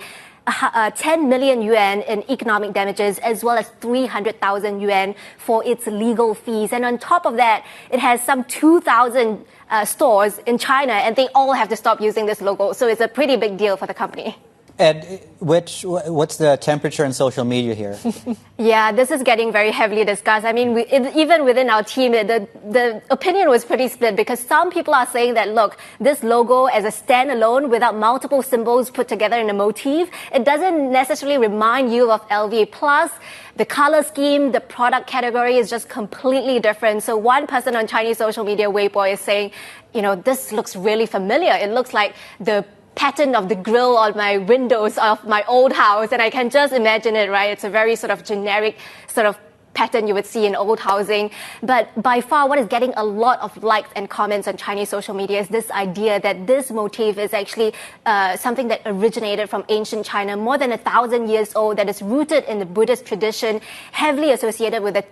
10 million yuan in economic damages, as well as 300,000 yuan for its legal fees. And on top of that, it has some 2,000 stores in China, and they all have to stop using this logo. So it's a pretty big deal for the company. Ed, what's the temperature in social media here? Yeah, this is getting very heavily discussed. I mean, even within our team, the opinion was pretty split, because some people are saying that, look, this logo as a standalone without multiple symbols put together in a motif, it doesn't necessarily remind you of LV. Plus, the color scheme, the product category is just completely different. So one person on Chinese social media, Weibo, is saying, this looks really familiar. It looks like the pattern of the grill on my windows of my old house, and I can just imagine it, right? It's a very sort of generic sort of pattern you would see in old housing. But by far, what is getting a lot of likes and comments on Chinese social media is this idea that this motif is actually something that originated from ancient China, more than 1,000 years old, that is rooted in the Buddhist tradition, heavily associated with the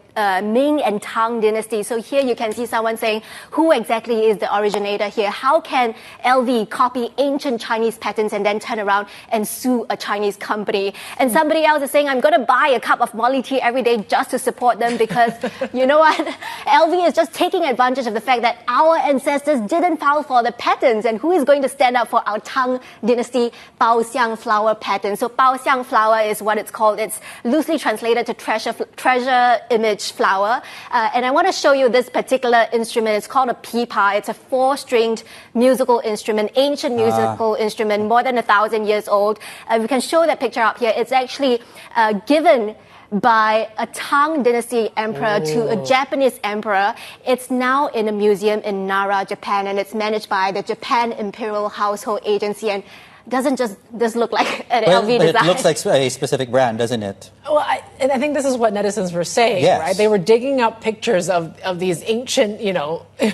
Ming and Tang dynasty. So here you can see someone saying, who exactly is the originator here? How can LV copy ancient Chinese patterns and then turn around and sue a Chinese company? And somebody else is saying, I'm going to buy a cup of Molly tea every day just to support them, because you know what? LV is just taking advantage of the fact that our ancestors didn't file for the patents, and who is going to stand up for our Tang dynasty Baoxiang flower pattern? So Baoxiang flower is what it's called. It's loosely translated to treasure image flower. And I want to show you this particular instrument. It's called a pipa. It's a 4-stringed musical instrument, ancient musical instrument, more than 1,000 years old. We can show that picture up here. It's actually given by a Tang dynasty emperor to a Japanese emperor. It's now in a museum in Nara, Japan, and it's managed by the Japan Imperial Household Agency. And doesn't just this look like an LV design. It looks like a specific brand, doesn't it? Well, and I think this is what netizens were saying, right? They were digging up pictures of these ancient,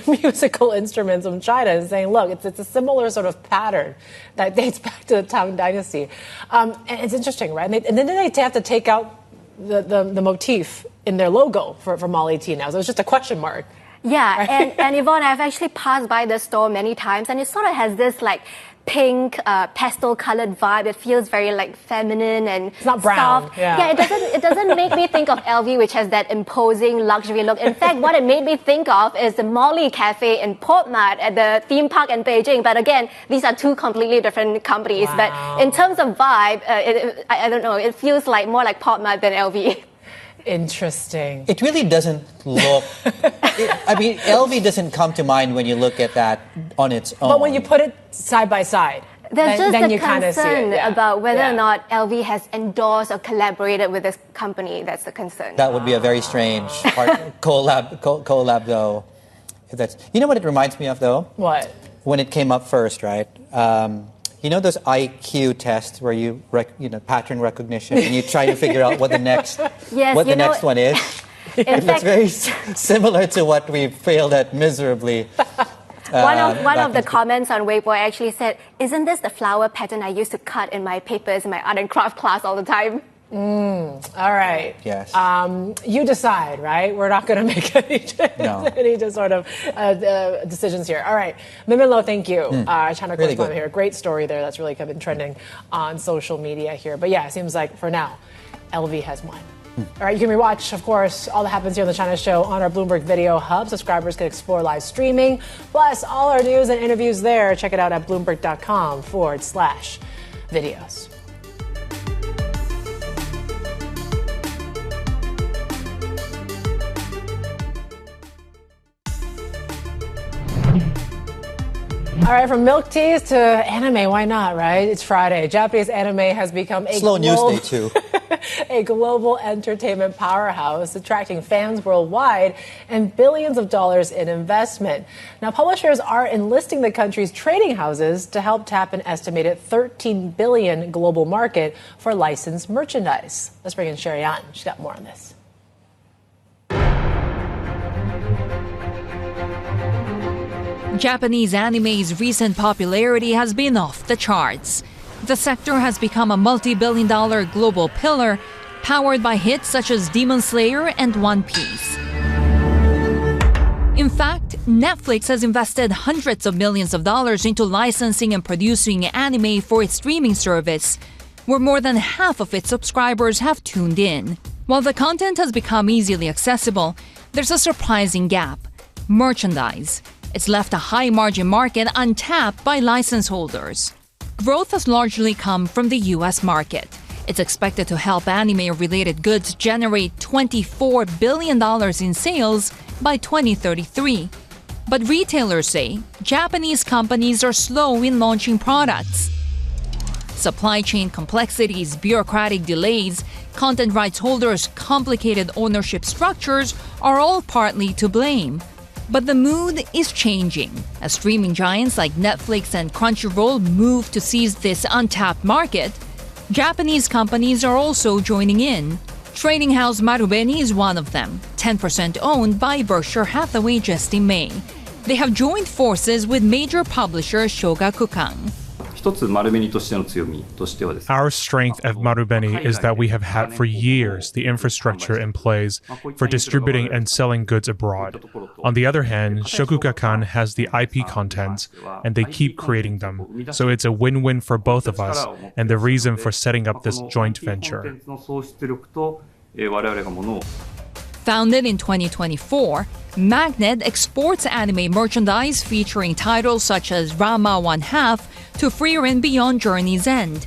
musical instruments from China and saying, look, it's a similar sort of pattern that dates back to the Tang Dynasty. And it's interesting, right? And then they have to take out the motif in their logo for Molly Tea now. So it's just a question mark. Yeah, right? and Yvonne, I've actually passed by the store many times, and it sort of has this like pink, pastel-colored vibe. It feels very like feminine and it's not brown. soft. Yeah, it doesn't make me think of LV, which has that imposing luxury look. In fact, what it made me think of is the Molly Cafe in Port Mat at the theme park in Beijing. But again, these are two completely different companies. Wow. But in terms of vibe, I don't know. It feels like more like Port Mat than LV. Interesting. It really doesn't look. LV doesn't come to mind when you look at that on its own. But when you put it side by side, there's just then a you concern about whether or not LV has endorsed or collaborated with this company. That's the concern. That would be a very strange collab, though. You know what it reminds me of, though? What? When it came up first, right? You know those IQ tests where you pattern recognition and you try to figure out what the next next one is? It's very similar to what we failed at miserably. One of the comments on Weibo actually said, "Isn't this the flower pattern I used to cut in my papers in my art and craft class all the time?" All right. Yes. You decide, right? We're not going to make any sort of decisions here. All right. Mimilo, thank you. China really correspondent here. Great story there. That's really been trending on social media here. But yeah, it seems like for now, LV has won. All right, you can rewatch, of course, all that happens here on the China Show on our Bloomberg Video Hub. Subscribers can explore live streaming, plus all our news and interviews there. Check it out at bloomberg.com/videos. All right, from milk teas to anime, why not, right? It's Friday. Japanese anime has become a slow news day too. A global entertainment powerhouse, attracting fans worldwide and billions of dollars in investment. Now, publishers are enlisting the country's trading houses to help tap an estimated $13 billion global market for licensed merchandise. Let's bring in Sherry An. She's got more on this. Japanese anime's recent popularity has been off the charts. The sector has become a multi-billion-dollar global pillar, powered by hits such as Demon Slayer and One Piece. In fact, Netflix has invested hundreds of millions of dollars into licensing and producing anime for its streaming service, where more than half of its subscribers have tuned in. While the content has become easily accessible, there's a surprising gap: merchandise. It's left a high-margin market untapped by license holders. Growth has largely come from the U.S. market. It's expected to help anime-related goods generate $24 billion in sales by 2033. But retailers say Japanese companies are slow in launching products. Supply chain complexities, bureaucratic delays, content rights holders' complicated ownership structures are all partly to blame. But the mood is changing as streaming giants like Netflix and Crunchyroll move to seize this untapped market. Japanese companies are also joining in. Trading house Marubeni is one of them, 10% owned by Berkshire Hathaway just in May. They have joined forces with major publisher Shogakukan. Our strength at Marubeni is that we have had for years the infrastructure in place for distributing and selling goods abroad. On the other hand, Shogakukan has the IP contents, and they keep creating them. So it's a win-win for both of us, and the reason for setting up this joint venture. Founded in 2024, Magnet exports anime merchandise featuring titles such as Ranma 1/2 to Frieren Beyond Journey's End.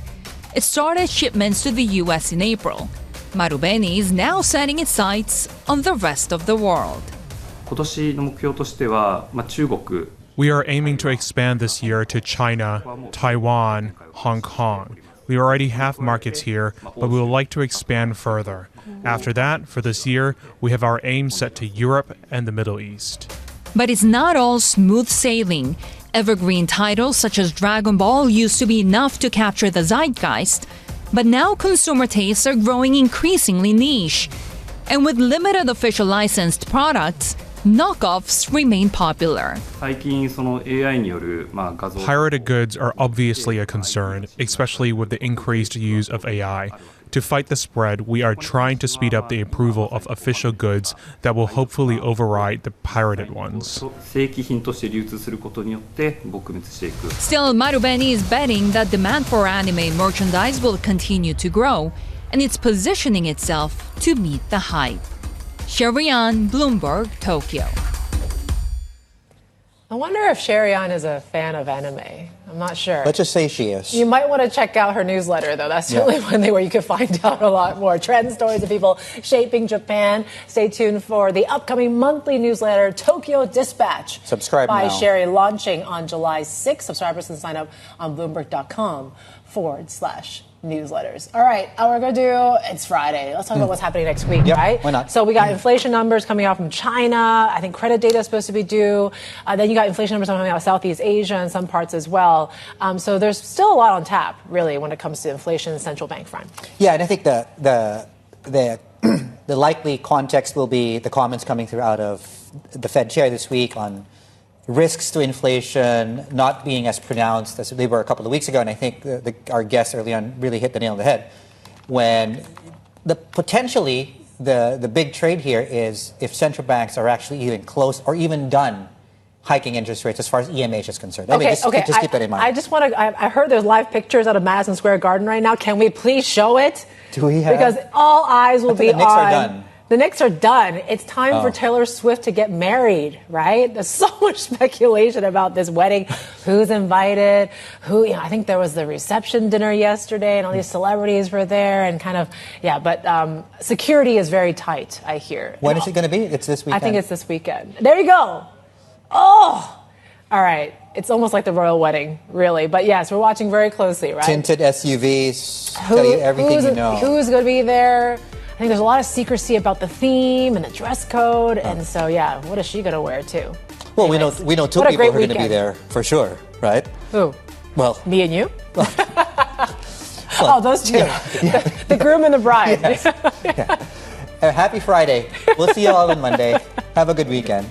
It started shipments to the US in April. Marubeni is now setting its sights on the rest of the world. We are aiming to expand this year to China, Taiwan, Hong Kong. We already have markets here, but we would like to expand further. After that, for this year, we have our aim set to Europe and the Middle East. But it's not all smooth sailing. Evergreen titles such as Dragon Ball used to be enough to capture the zeitgeist, but now consumer tastes are growing increasingly niche. And with limited official licensed products, knockoffs remain popular. Pirated goods are obviously a concern, especially with the increased use of AI. To fight the spread, we are trying to speed up the approval of official goods that will hopefully override the pirated ones. Still, Marubeni is betting that demand for anime merchandise will continue to grow, and it's positioning itself to meet the hype. Sherry An, Bloomberg, Tokyo. I wonder if Sherry An is a fan of anime. I'm not sure. Let's just say she is. You might want to check out her newsletter, though. That's certainly one thing where you can find out a lot more trend stories of people shaping Japan. Stay tuned for the upcoming monthly newsletter, Tokyo Dispatch. Subscribe by now. Sherry, launching on July 6th. Subscribers can sign up on Bloomberg.com/newsletters. All right, we're going to do, it's Friday. Let's talk about what's happening next week, right? Why not? So we got inflation numbers coming out from China. I think credit data is supposed to be due. Then you got inflation numbers coming out of Southeast Asia and some parts as well. So there's still a lot on tap, really, when it comes to inflation and central bank front. Yeah, and I think the likely context will be the comments coming through out of the Fed chair this week on risks to inflation not being as pronounced as they were a couple of weeks ago. And I think our guest early on really hit the nail on the head when potentially the big trade here is if central banks are actually even close or even done hiking interest rates as far as EMH is concerned. Just keep that in mind. I just want to, I heard there's live pictures out of Madison Square Garden right now. Can we please show it? Do we have? Because all eyes will be the Knicks are done. The Knicks are done. It's time for Taylor Swift to get married, right? There's so much speculation about this wedding. Who's invited? I think there was the reception dinner yesterday and all these celebrities were there and but security is very tight, I hear. When is it going to be? It's this weekend. I think it's this weekend. There you go. Oh! All right. it's almost like the royal wedding, really. But yes, we're watching very closely, right? Tinted SUVs, tell you everything you know. Who's going to be there? I think there's a lot of secrecy about the theme and the dress code. And so, yeah, what is she going to wear, too? Well, anyways, we know two people who are going to be there for sure, right? Who? Well, me and you? Oh, those two. Yeah. The groom and the bride. Yes. Yeah. Happy Friday. We'll see you all on Monday. Have a good weekend.